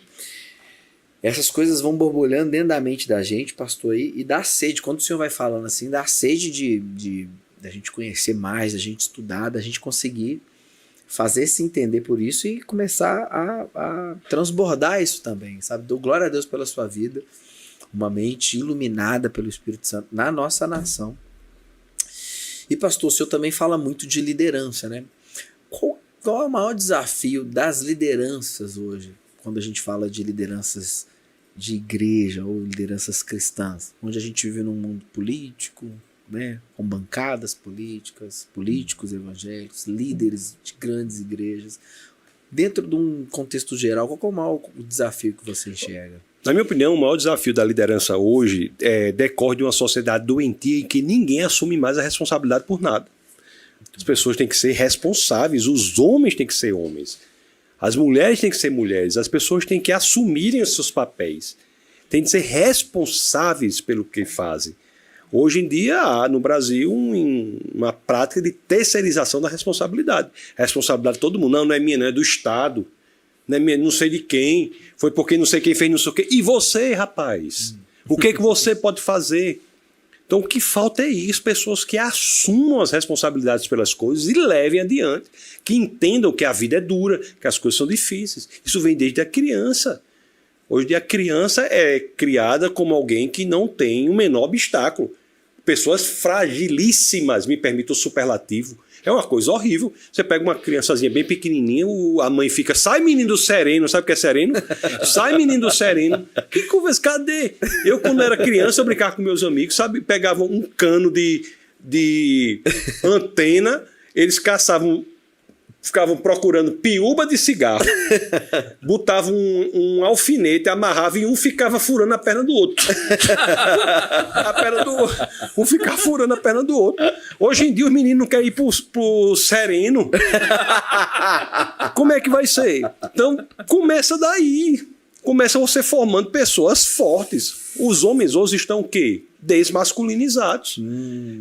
A: essas coisas vão borbulhando dentro da mente da gente, pastor, e dá sede. Quando o senhor vai falando assim, dá sede da gente conhecer mais, da gente estudar, da gente conseguir fazer se entender por isso e começar a transbordar isso também, sabe? Dou glória a Deus pela sua vida, uma mente iluminada pelo Espírito Santo na nossa nação. E pastor, o senhor também fala muito de liderança, né? Qual é o maior desafio das lideranças hoje, quando a gente fala de lideranças de igreja ou lideranças cristãs, onde a gente vive num mundo político, né, com bancadas políticas, políticos evangélicos, líderes de grandes igrejas, dentro de um contexto geral, qual é o maior desafio que você enxerga?
C: Na minha opinião, o maior desafio da liderança hoje decorre de uma sociedade doentia em que ninguém assume mais a responsabilidade por nada. As pessoas têm que ser responsáveis, os homens têm que ser homens, as mulheres têm que ser mulheres, as pessoas têm que assumirem os seus papéis, têm que ser responsáveis pelo que fazem. Hoje em dia há no Brasil uma prática de terceirização da responsabilidade. A responsabilidade de todo mundo, não é minha, não é do Estado, não é minha, não sei de quem, foi porque não sei quem fez não sei o quê. E você, rapaz? O que você pode fazer? Então o que falta é isso, pessoas que assumam as responsabilidades pelas coisas e levem adiante, que entendam que a vida é dura, que as coisas são difíceis. Isso vem desde a criança. Hoje a criança é criada como alguém que não tem o menor obstáculo. Pessoas fragilíssimas, me permita o superlativo. É uma coisa horrível. Você pega uma criançazinha bem pequenininha, a mãe fica, sai menino do sereno, sabe o que é sereno? Sai menino do sereno. Que conversa, cadê? Eu quando era criança, eu brincava com meus amigos, sabe? Pegavam um cano de antena, eles caçavam ficavam procurando piúba de cigarro, botavam um alfinete, amarrava e um ficava furando a perna do outro. Um ficava furando a perna do outro. Hoje em dia os meninos não querem ir pro sereno. Como é que vai ser? Então, começa daí. Começa você formando pessoas fortes. Os homens hoje estão o quê? Desmasculinizados.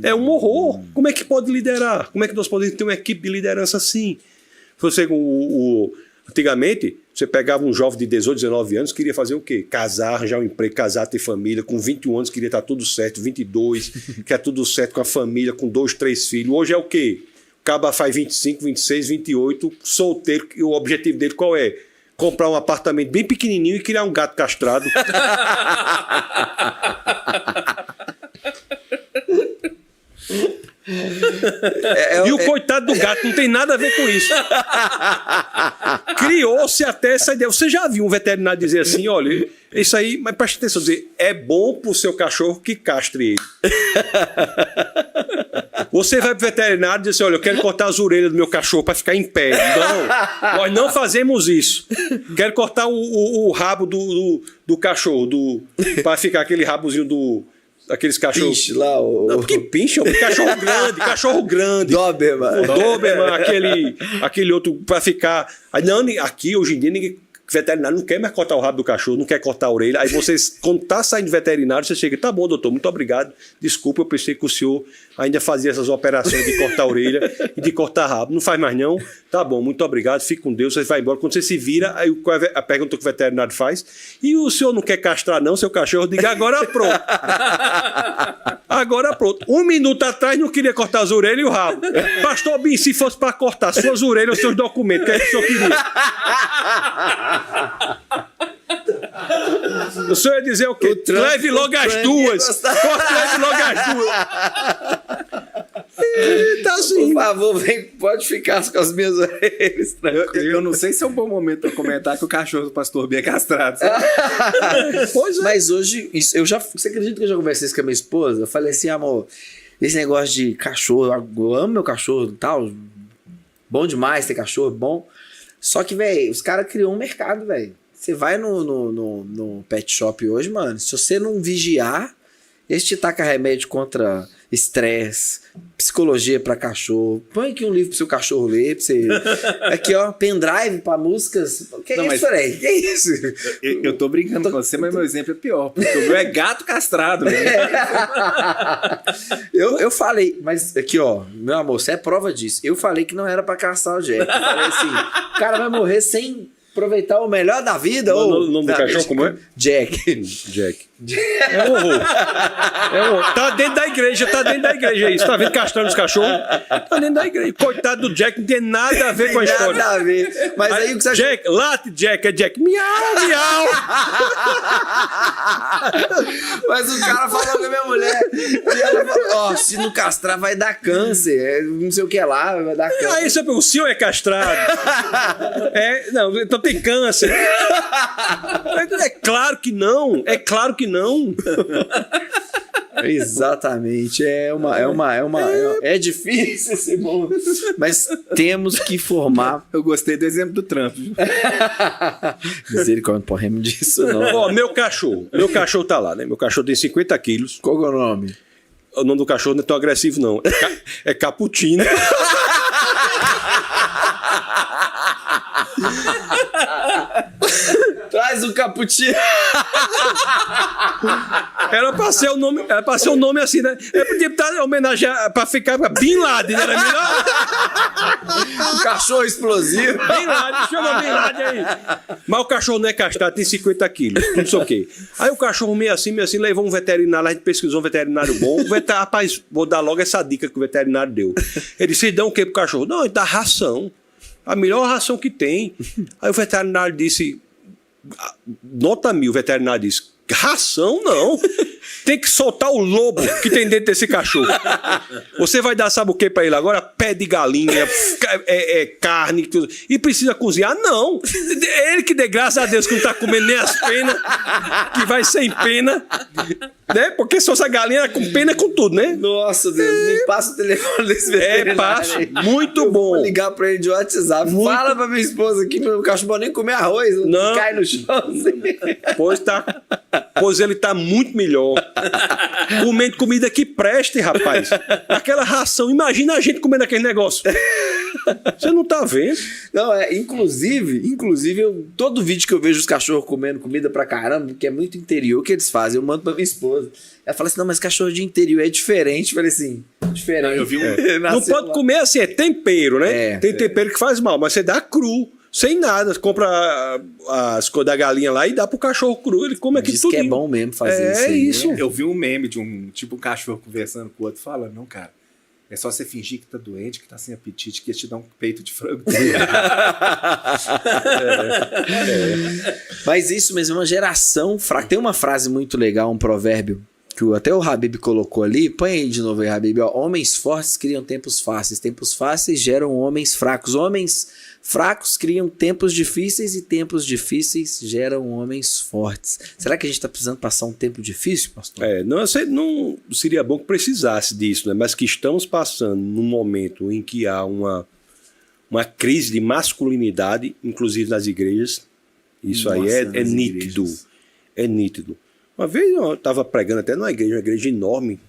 C: É um horror. Como é que pode liderar? Como é que nós podemos ter uma equipe de liderança assim? Você, antigamente, você pegava um jovem de 18, 19 anos, queria fazer o quê? Casar, arranjar um emprego, casar, ter família. Com 21 anos queria estar tudo certo, 22, quer tudo certo com a família, com 2, 3 filhos. Hoje é o quê? O caba faz 25, 26, 28, solteiro. E o objetivo dele qual é? Comprar um apartamento bem pequenininho e criar um gato castrado. E o coitado do gato não tem nada a ver com isso. Criou-se até essa ideia. Você já viu um veterinário dizer assim, olha, isso aí, mas preste atenção, dizer, é bom pro seu cachorro que castre ele. Você vai pro veterinário e diz assim, olha, eu quero cortar as orelhas do meu cachorro para ficar em pé. Não, nós não fazemos isso. Quero cortar o rabo do cachorro, para ficar aquele rabozinho aqueles cachorros.
A: Pinche lá,
C: Não, porque pinche é um cachorro grande.
A: Doberman.
C: O Doberman, aquele outro para ficar. Aqui, hoje em dia, veterinário não quer mais cortar o rabo do cachorro, não quer cortar a orelha. Aí vocês, quando tá saindo de veterinário, você chega, tá bom, doutor, muito obrigado. Desculpa, eu pensei que o senhor ainda fazia essas operações de cortar a orelha e de cortar rabo. Não faz mais não? Tá bom, muito obrigado, fique com Deus, você vai embora. Quando você se vira, aí a pergunta que o veterinário faz, e o senhor não quer castrar não, seu cachorro? Diga, agora pronto. Agora pronto. 1 minuto atrás não queria cortar as orelhas e o rabo. Pastor Bin, se fosse para cortar suas orelhas, seus documentos, o que é que o senhor queria? O senhor ia dizer o quê? Leve logo as duas. Leve logo as duas. Tá assim.
A: Por favor, pode ficar com as minhas orelhas.
B: Eu não sei se é um bom momento para comentar que o cachorro do pastor B é castrado.
A: Pois é. Mas hoje, você acredita que eu já conversei isso com a minha esposa? Eu falei assim, amor, esse negócio de cachorro, eu amo meu cachorro e tal, bom demais ter cachorro, bom. Só que, velho, os caras criam um mercado, velho. Você vai no pet shop hoje, mano, se você não vigiar, eles te tacam remédio contra estresse, psicologia pra cachorro. Põe aqui um livro pro seu cachorro ler, pra você... Aqui, ó, pendrive pra músicas. Que é isso, Frei? Que isso?
B: Eu tô brincando com você, mas meu exemplo é pior, porque o meu é gato castrado.
A: Eu falei, mas aqui, ó, meu amor, você é prova disso. Eu falei que não era pra castrar o Jack. Eu falei assim, o cara vai morrer sem aproveitar o melhor da vida.
C: O nome do cachorro como é?
A: Jack.
C: É um horror. Tá dentro da igreja isso. Tá vendo castrando os cachorros? Tá dentro da igreja. Coitado do Jack, não tem nada a ver com a história.
A: Nada a ver. Mas aí o que você
C: Jack, late Jack, é Jack. Miau, miau.
A: Mas o cara falou com a minha mulher. E ela falou, ó, se não castrar vai dar câncer. Não sei o que lá, vai dar câncer.
C: Aí você pergunta, o senhor é castrado? Não, então tem câncer. É claro que não. É claro que não.
A: Exatamente. É difícil esse mundo. Mas temos que formar.
B: Eu gostei do exemplo do Trump.
A: Misericórdia, não porremos disso, não.
C: Ó, meu cachorro tá lá, né? Meu cachorro tem 50 quilos.
A: Qual é o nome?
C: O nome do cachorro não é tão agressivo, não. É Cappuccino.
A: Traz o Cappuccino.
C: Era pra ser o nome assim, né? É podia estar homenagear pra ficar pra Bin Laden, né? Era melhor.
A: Um cachorro explosivo.
C: Bin Laden, chama Bin Laden aí. Mas o cachorro não é castrado, tem 50 quilos, não sei o quê. Aí o cachorro meio assim, levou um veterinário, a gente pesquisou um veterinário bom. Rapaz, vou dar logo essa dica que o veterinário deu. Ele disse, dá o quê pro cachorro? Não, ele dá ração. A melhor ração que tem. Aí o veterinário disse, nota 1000, o veterinário disse, ração não. tem que soltar o lobo que tem dentro desse cachorro. Você vai dar, sabe o que pra ele agora? Pé de galinha, carne, tudo. E precisa cozinhar? Não. É ele que dê graças a Deus que não tá comendo nem as penas, que vai sem pena. Né? Porque se fosse a galinha era com pena com tudo, né?
A: Nossa, Deus, me passa o telefone desse veterinário.
C: Passa.
A: Aí.
C: Muito
A: Eu
C: bom.
A: Vou ligar pra ele de WhatsApp.
C: Muito...
A: Fala pra minha esposa aqui, meu cachorro nem comer arroz, não cai no chão.
C: Pois ele tá muito melhor. Comendo comida que preste, rapaz. Aquela ração. Imagina a gente comendo aquele negócio. Você não tá vendo?
A: Não, inclusive todo vídeo que eu vejo os cachorros comendo comida pra caramba, que é muito interior, o que eles fazem? Eu mando pra minha esposa. Ela fala assim, não, mas cachorro de interior é diferente. Eu falei assim, diferente.
B: Não, eu vi
C: Não pode comer assim, é tempero, né? Tem tempero que faz mal, mas você dá cru. Sem nada, compra as coisas da galinha lá e dá pro cachorro cru, ele come aqui tudo.
A: Que é bom mesmo fazer isso.
C: É isso.
B: Eu vi um meme de um cachorro conversando com o outro, falando, não, cara, é só você fingir que tá doente, que tá sem apetite, que ia te dar um peito de frango.
A: Mas isso mesmo, é uma geração fraca. Tem uma frase muito legal, um provérbio, que até o Habib colocou ali. Põe aí de novo aí, Habib. Ó, homens fortes criam tempos fáceis geram homens fracos. Homens fracos criam tempos difíceis e tempos difíceis geram homens fortes. Será que a gente está precisando passar um tempo difícil, pastor?
C: Não seria bom que precisasse disso, né? Mas que estamos passando num momento em que há uma crise de masculinidade, inclusive nas igrejas. Isso aí é nítido. Igrejas. É nítido. Uma vez eu estava pregando até numa igreja enorme,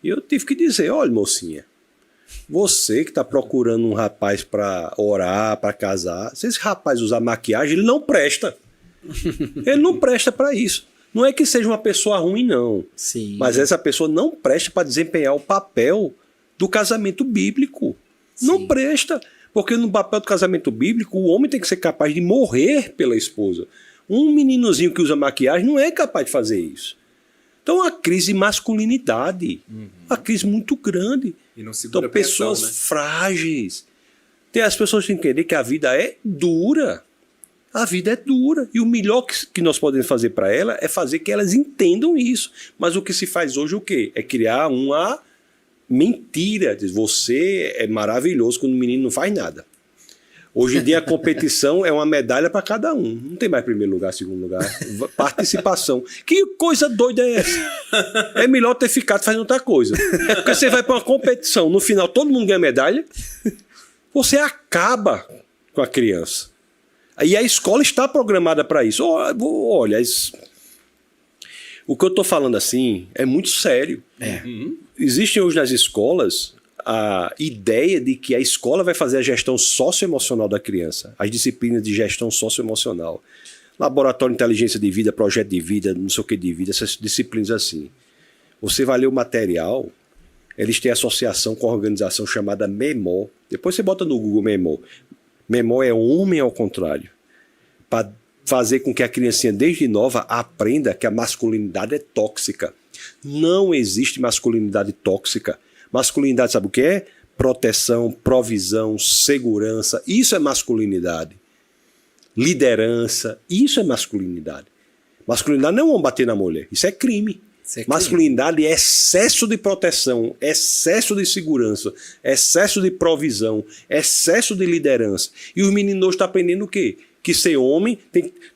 C: e eu tive que dizer, olha, mocinha, você que está procurando um rapaz para orar, para casar, se esse rapaz usar maquiagem, ele não presta. Ele não presta para isso. Não é que seja uma pessoa ruim, não.
A: Sim.
C: Mas essa pessoa não presta para desempenhar o papel do casamento bíblico. Sim. Não presta. Porque no papel do casamento bíblico, o homem tem que ser capaz de morrer pela esposa. Um meninozinho que usa maquiagem não é capaz de fazer isso. Então, a crise de masculinidade. Uma crise muito grande.
B: E não segura
C: então, pessoas
B: pressão, né?
C: frágeis. As pessoas têm que entender que a vida é dura. A vida é dura. E o melhor que nós podemos fazer para ela é fazer que elas entendam isso. Mas o que se faz hoje é o quê? É criar uma mentira. Diz, você é maravilhoso quando o menino não faz nada. Hoje em dia a competição é uma medalha para cada um. Não tem mais primeiro lugar, segundo lugar. Participação. Que coisa doida é essa? É melhor ter ficado fazendo outra coisa. Porque você vai para uma competição, no final todo mundo ganha medalha, você acaba com a criança. E a escola está programada para isso. Olha, o que eu estou falando assim é muito sério. Existem hoje nas escolas a ideia de que a escola vai fazer a gestão socioemocional da criança, as disciplinas de gestão socioemocional, laboratório de inteligência de vida, projeto de vida, não sei o que de vida, essas disciplinas assim. Você vai ler o material, eles têm associação com a organização chamada MEMO. Depois você bota no Google MEMO. MEMO é homem ao contrário, para fazer com que a criancinha desde nova aprenda que a masculinidade é tóxica. Não existe masculinidade tóxica. Masculinidade sabe o que é? Proteção, provisão, segurança. Isso é masculinidade. Liderança. Isso é masculinidade. Masculinidade não é um homem bater na mulher. Isso é crime. Masculinidade é excesso de proteção, excesso de segurança, excesso de provisão, excesso de liderança. E os meninos estão aprendendo o quê? Que ser homem,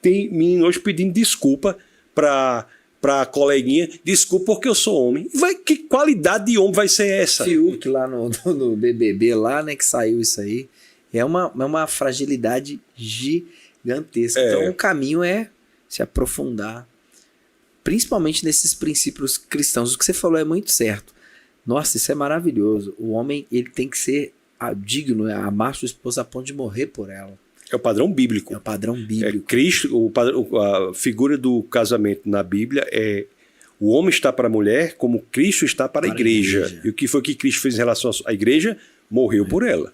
C: tem meninos pedindo desculpa para coleguinha, desculpa porque eu sou homem. Que qualidade de homem vai ser essa?
A: Fiuk lá no BBB lá, né, que saiu isso aí. É uma fragilidade gigantesca. Então o caminho é se aprofundar, principalmente nesses princípios cristãos. O que você falou é muito certo. Nossa, isso é maravilhoso. O homem, ele tem que ser digno, amar sua esposa a ponto de morrer por ela.
C: É o padrão bíblico.
A: É o padrão bíblico.
C: Cristo, a figura do casamento na Bíblia é o homem está para a mulher como Cristo está para a igreja. E o que foi que Cristo fez em relação à igreja? Morreu por ela.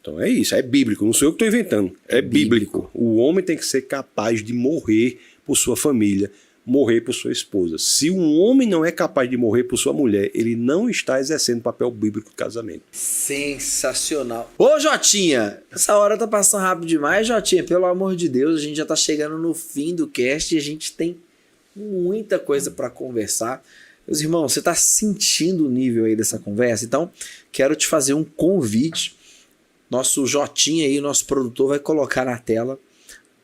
C: Então é isso, é bíblico. Não sou eu que estou inventando. É bíblico. O homem tem que ser capaz de morrer por sua família, morrer por sua esposa. Se um homem não é capaz de morrer por sua mulher, ele não está exercendo o papel bíblico do casamento.
A: Sensacional. Ô, Jotinha, essa hora tá passando rápido demais, Jotinha. Pelo amor de Deus, a gente já tá chegando no fim do cast e a gente tem muita coisa para conversar. Meus irmãos, você está sentindo o nível aí dessa conversa? Então, quero te fazer um convite. Nosso Jotinha aí, nosso produtor, vai colocar na tela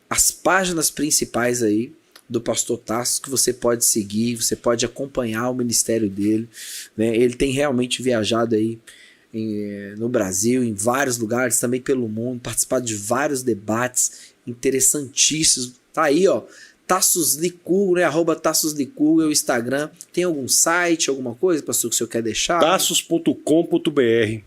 A: as páginas principais aí do Pastor Tasso, que você pode seguir, você pode acompanhar o ministério dele, né? Ele tem realmente viajado aí no Brasil, em vários lugares, também pelo mundo, participado de vários debates interessantíssimos. Tá aí, ó, Tassos Licurgo, né? @Tassos Licurgo é o Instagram. Tem algum site, alguma coisa, pastor, que o senhor quer deixar?
C: Tassos.com.br.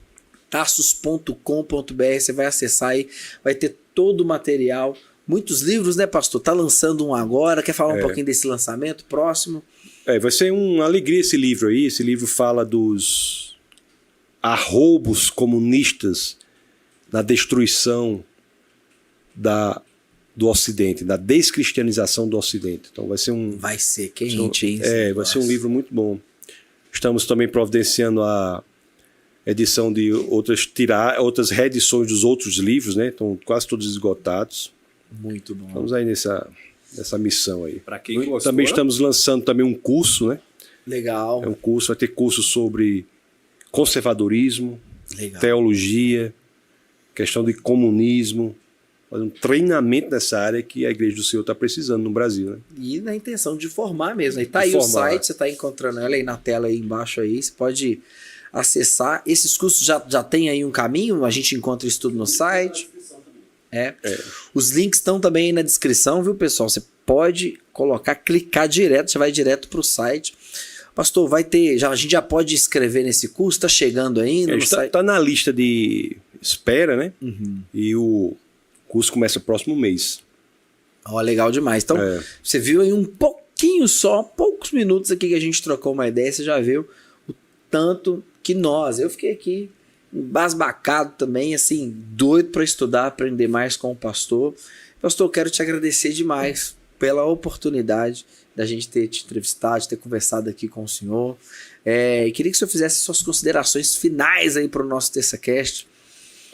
A: Tassos.com.br, você vai acessar aí, vai ter todo o material, muitos livros, né, pastor? Tá lançando um agora, quer falar um pouquinho desse lançamento próximo?
C: Vai ser uma alegria esse livro aí. Esse livro fala dos arroubos comunistas na destruição do Ocidente, da descristianização do Ocidente. Então vai ser
A: quente, hein?
C: Vai ser um livro muito bom. Estamos também providenciando a edição de outras reedições dos outros livros, né? Estão quase todos esgotados.
A: Muito bom.
C: Estamos aí nessa missão aí.
B: Para quem gostou,
C: também estamos lançando também um curso, né?
A: Legal.
C: É um curso, vai ter curso sobre conservadorismo, teologia, questão de comunismo, fazer um treinamento nessa área que a Igreja do Senhor está precisando no Brasil, né?
A: E na intenção de formar mesmo. Aí tá aí o site, você está encontrando ela aí na tela aí embaixo aí, você pode acessar. Esses cursos já tem aí um caminho, a gente encontra isso tudo no site. Os links estão também aí na descrição, viu, pessoal? Você pode clicar direto, você vai direto para o site. Pastor, vai ter, a gente já pode escrever nesse curso, está chegando ainda?
C: Está na lista de espera, né? E o curso começa próximo mês.
A: Legal demais. Então, você viu aí um pouquinho só, poucos minutos aqui que a gente trocou uma ideia, você já viu o tanto que eu fiquei aqui embasbacado também, assim, doido para estudar, aprender mais com o pastor. Pastor, eu quero te agradecer demais pela oportunidade da gente ter te entrevistado, de ter conversado aqui com o senhor. Queria que o senhor fizesse suas considerações finais aí para o nosso TerçaCast.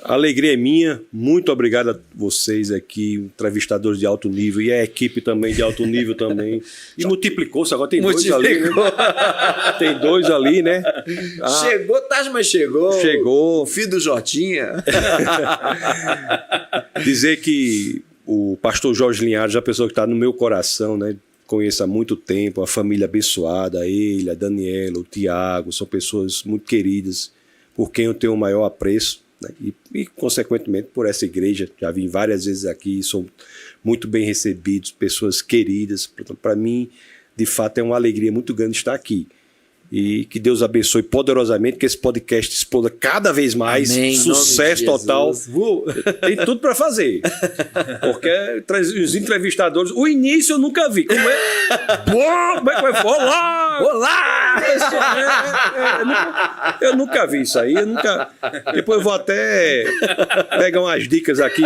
C: A alegria é minha, muito obrigado a vocês aqui, entrevistadores de alto nível, e a equipe também de alto nível também. E multiplicou-se, agora tem dois ali, né? Tem dois ali, né?
A: Chegou, Taj, mas chegou.
C: Chegou.
A: O filho do Jotinha.
C: Dizer que o pastor Jorge Linhares, a pessoa que está no meu coração, né? Conheço há muito tempo, a família abençoada, ele, a Daniela, o Tiago, são pessoas muito queridas, por quem eu tenho o maior apreço. Né? E, consequentemente, por essa igreja, já vim várias vezes aqui, são muito bem recebidos, pessoas queridas. Portanto, para mim, de fato, é uma alegria muito grande estar aqui. E que Deus abençoe poderosamente, que esse podcast exploda cada vez mais. Amém, sucesso total. Tem tudo para fazer. Porque os entrevistadores, o início eu nunca vi. Como é? Como é que vai? Olá!
A: Olá!
C: Eu nunca vi isso aí. Depois eu vou até pegar umas dicas aqui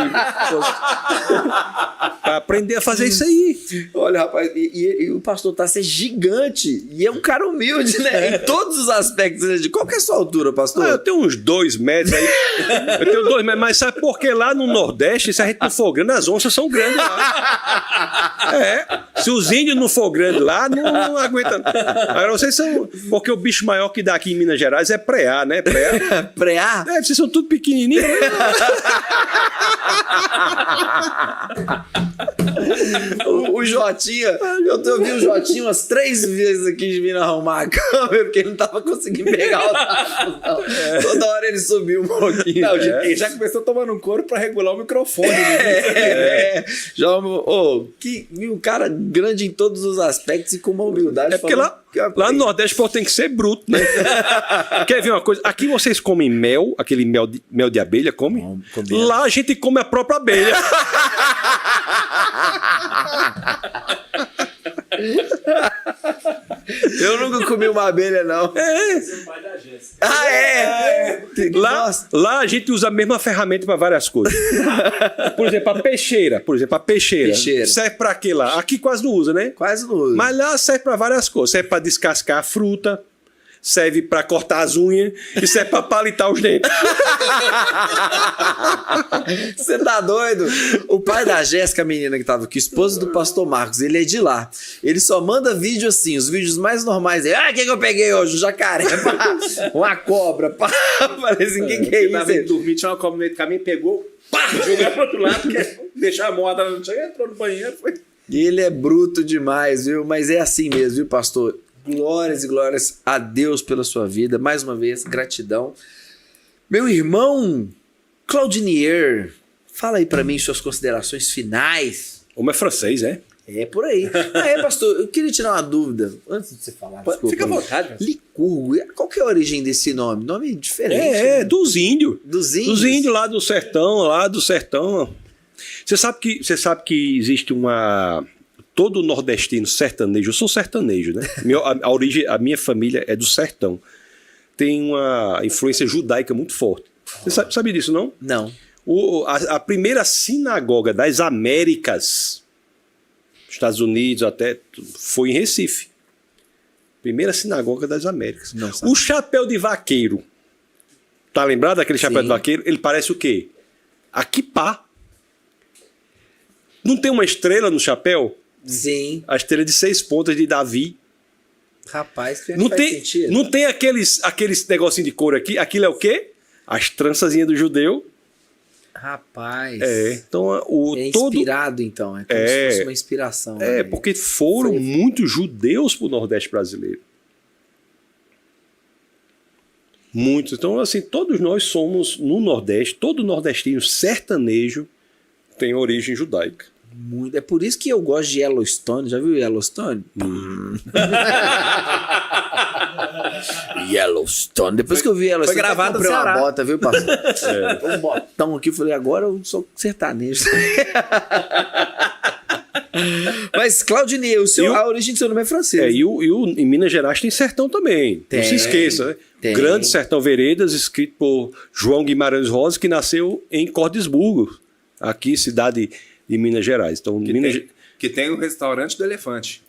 C: para aprender a fazer isso aí.
A: Olha, rapaz, e o pastor Tasso é gigante. E é um cara humilde, né? Em todos os aspectos. Qual que é a sua altura, pastor?
C: Eu tenho uns 2 metros aí. Eu tenho 2 metros, mas sabe por que lá no Nordeste, se a gente não for grande, as onças são grandes lá. Se os índios não for grandes lá, não aguenta. Agora vocês são. Porque o bicho maior que dá aqui em Minas Gerais é preá, né?
A: Preá?
C: Vocês são tudo pequenininhos.
A: O Jotinha, eu vi o Jotinha umas 3 vezes aqui de vir arrumar a câmera, porque ele não tava conseguindo pegar o tacho. Toda hora ele subiu um pouquinho.
B: Ele já começou tomando um couro para regular o microfone.
A: Um cara grande em todos os aspectos e com uma humildade.
C: É porque lá no Nordeste pô, tem que ser bruto, né? Quer ver uma coisa? Aqui vocês comem mel, aquele mel de abelha, come? Lá a gente come a própria abelha.
A: Eu nunca comi uma abelha, não.
C: Lá a gente usa a mesma ferramenta para várias coisas. Por exemplo, a peixeira. Serve para quê lá? Aqui quase não usa, né?
A: Quase não usa.
C: Mas lá serve para várias coisas. Serve para descascar a fruta. serve para cortar as unhas e serve para palitar os dentes.
A: Você tá doido? O pai da Jéssica, a menina que tava aqui, esposa do pastor Marcos, ele é de lá. Ele só manda vídeo assim, os vídeos mais normais. O que eu peguei hoje? Um jacaré, pá, uma cobra, pá. Falei assim, que é isso?
B: Tava indo dormir, tinha uma cobra no meio do caminho, pegou, pá, jogou pro outro lado, deixar a moda, entrou no banheiro, foi...
A: Ele é bruto demais, viu? Mas é assim mesmo, viu, pastor? Glórias e glórias a Deus pela sua vida. Mais uma vez, gratidão. Meu irmão Claudinier, fala aí pra mim suas considerações finais.
C: Homem é francês, é?
A: É por aí. Pastor, eu queria tirar uma dúvida. Antes de você falar, desculpa.
B: Fica à vontade. Mas...
A: Licurgo. Qual que é a origem desse nome? Nome diferente. Né?
C: Dos índios.
A: Dos índios?
C: Dos índios lá do sertão. Você sabe que existe uma... Todo nordestino sertanejo, eu sou sertanejo, né? A minha família é do sertão. Tem uma influência judaica muito forte. Você sabe disso, não?
A: Não.
C: A primeira sinagoga das Américas, Estados Unidos até, foi em Recife. Primeira sinagoga das Américas. O chapéu de vaqueiro. Tá lembrado daquele chapéu de vaqueiro? Ele parece o quê? A quipá. Não tem uma estrela no chapéu?
A: Sim.
C: A estrela de 6 pontas de Davi.
A: Rapaz,
C: não faz sentido. Não tem aqueles negocinho de couro aqui. Aquilo é o quê? As trançazinhas do judeu.
A: Rapaz.
C: Então
A: é inspirado, então. É como se fosse uma inspiração.
C: Porque foram muitos judeus pro Nordeste brasileiro. Muitos. Então, assim, todos nós somos no Nordeste, todo nordestino sertanejo tem origem judaica.
A: Muito. É por isso que eu gosto de Yellowstone. Já viu Yellowstone? Yellowstone. Depois que eu vi Yellowstone,
B: foi gravado no
A: uma
B: Ceará.
A: bota, viu, pastor? Um botão aqui. Eu falei, agora eu sou sertanejo. Mas, Claudinei, a origem do seu nome é francesa.
C: Em Minas Gerais tem sertão também. Não se esqueça, né? Grande Sertão Veredas, escrito por João Guimarães Rosa, que nasceu em Cordisburgo, aqui, cidade de Minas Gerais. Então,
B: que tem o restaurante do elefante.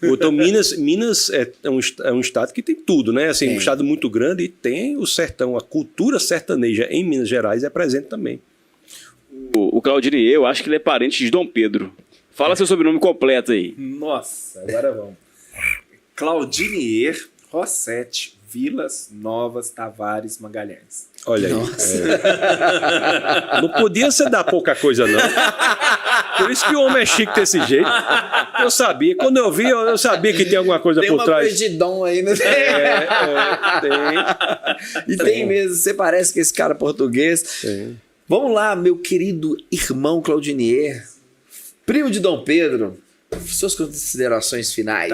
C: Então, Minas é um estado que tem tudo, né? Assim, um estado muito grande e tem o sertão. A cultura sertaneja em Minas Gerais é presente também.
D: O Claudinier, eu acho que ele é parente de Dom Pedro. Fala seu sobrenome completo aí.
B: Nossa, agora vamos. Claudinier Rossetti Vilas Novas Tavares Magalhães.
C: Olha aí. Não podia ser dar pouca coisa, não. Por isso que o homem é chique desse jeito. Eu sabia. Quando eu vi, eu sabia que tem alguma coisa por trás.
A: Tem uma coisa de dom aí, né?
C: Tem.
A: E tem mesmo. Você parece que esse cara é português.
C: Tem.
A: Vamos lá, meu querido irmão Claudinier, primo de Dom Pedro, suas considerações finais.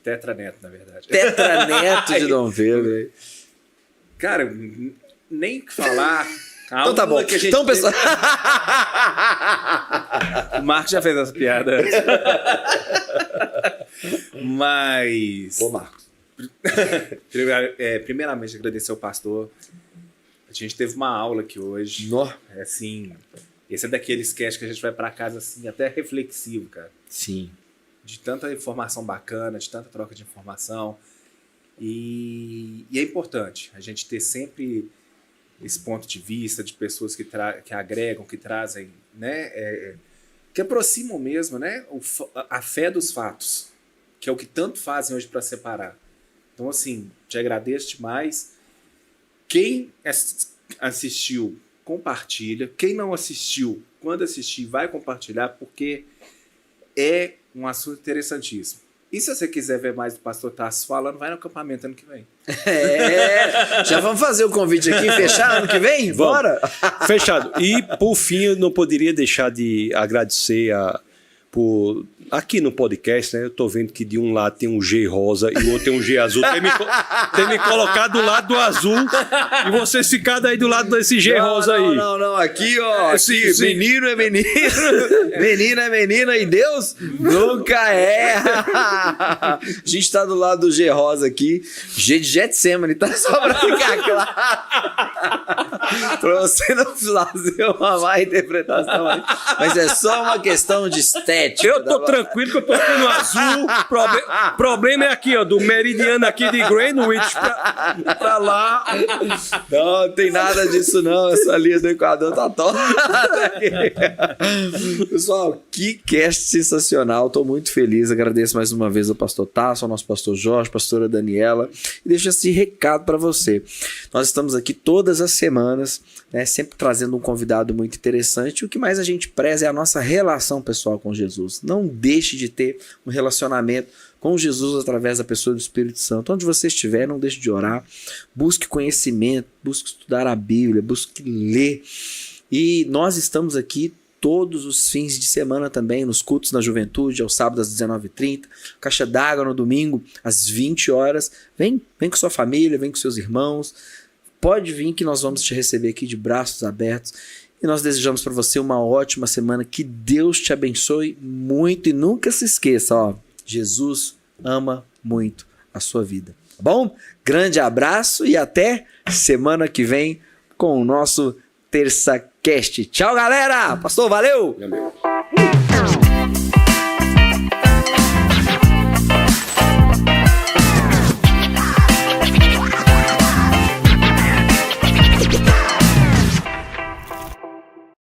B: Tetraneto, na verdade.
A: Tetraneto de Dom Pedro.
B: Cara, nem o que falar.
A: Então tá bom.
B: Que a gente
A: então, pessoal...
B: O Marcos já fez essa piada antes. Mas...
A: Pô, Marcos.
B: Primeiramente, agradecer ao pastor. A gente teve uma aula aqui hoje. Assim, esse é daqueles casts que a gente vai pra casa assim, até reflexivo, cara.
A: Sim.
B: De tanta informação bacana, de tanta troca de informação. E é importante a gente ter sempre esse ponto de vista de pessoas que agregam, que trazem, né? Que aproximam mesmo, né? A fé dos fatos, que é o que tanto fazem hoje para separar. Então, assim, te agradeço demais. Quem assistiu, compartilha. Quem não assistiu, quando assistir, vai compartilhar, porque é um assunto interessantíssimo. E se você quiser ver mais do pastor Tarso falando, vai no acampamento ano que vem.
A: Já vamos fazer o convite aqui, fechar ano que vem? Bora!
C: Fechado. E, por fim, eu não poderia deixar de agradecer aqui no podcast, né? Eu tô vendo que de um lado tem um G rosa e o outro tem um G azul. Tem me colocado do lado do azul e vocês ficaram aí do lado desse G rosa aí.
A: Não. Aqui, ó. Sim. Menino é menino. Menina é menina e Deus nunca erra. A gente tá do lado do G rosa aqui. G de Getsemane, tá? Só pra ficar claro. Pra você não fazer uma má interpretação aí. Mas é só uma questão de estética. magnética.
C: Eu tô tranquilo que eu tô aqui no azul. Problema é aqui, ó, do meridiano aqui de Greenwich pra lá.
A: Não, não tem nada disso não, essa linha do Equador tá torta. Pessoal, que cast sensacional, tô muito feliz, agradeço mais uma vez ao pastor Tasso, ao nosso pastor Jorge, pastora Daniela, e deixo esse recado para você. Nós estamos aqui todas as semanas, né, sempre trazendo um convidado muito interessante, e o que mais a gente preza é a nossa relação pessoal com Jesus. Não deixe de ter um relacionamento com Jesus através da pessoa do Espírito Santo. Onde você estiver, não deixe de orar, busque conhecimento, busque estudar a Bíblia, busque ler. E nós estamos aqui todos os fins de semana também, nos cultos na juventude, aos sábados às 19h30, caixa d'água no domingo às 20 horas. Vem com sua família, vem com seus irmãos. Pode vir que nós vamos te receber aqui de braços abertos. E nós desejamos para você uma ótima semana. Que Deus te abençoe muito. E nunca se esqueça, ó, Jesus ama muito a sua vida. Tá bom? Grande abraço e até semana que vem com o nosso TerçaCast. Tchau, galera! Pastor, valeu!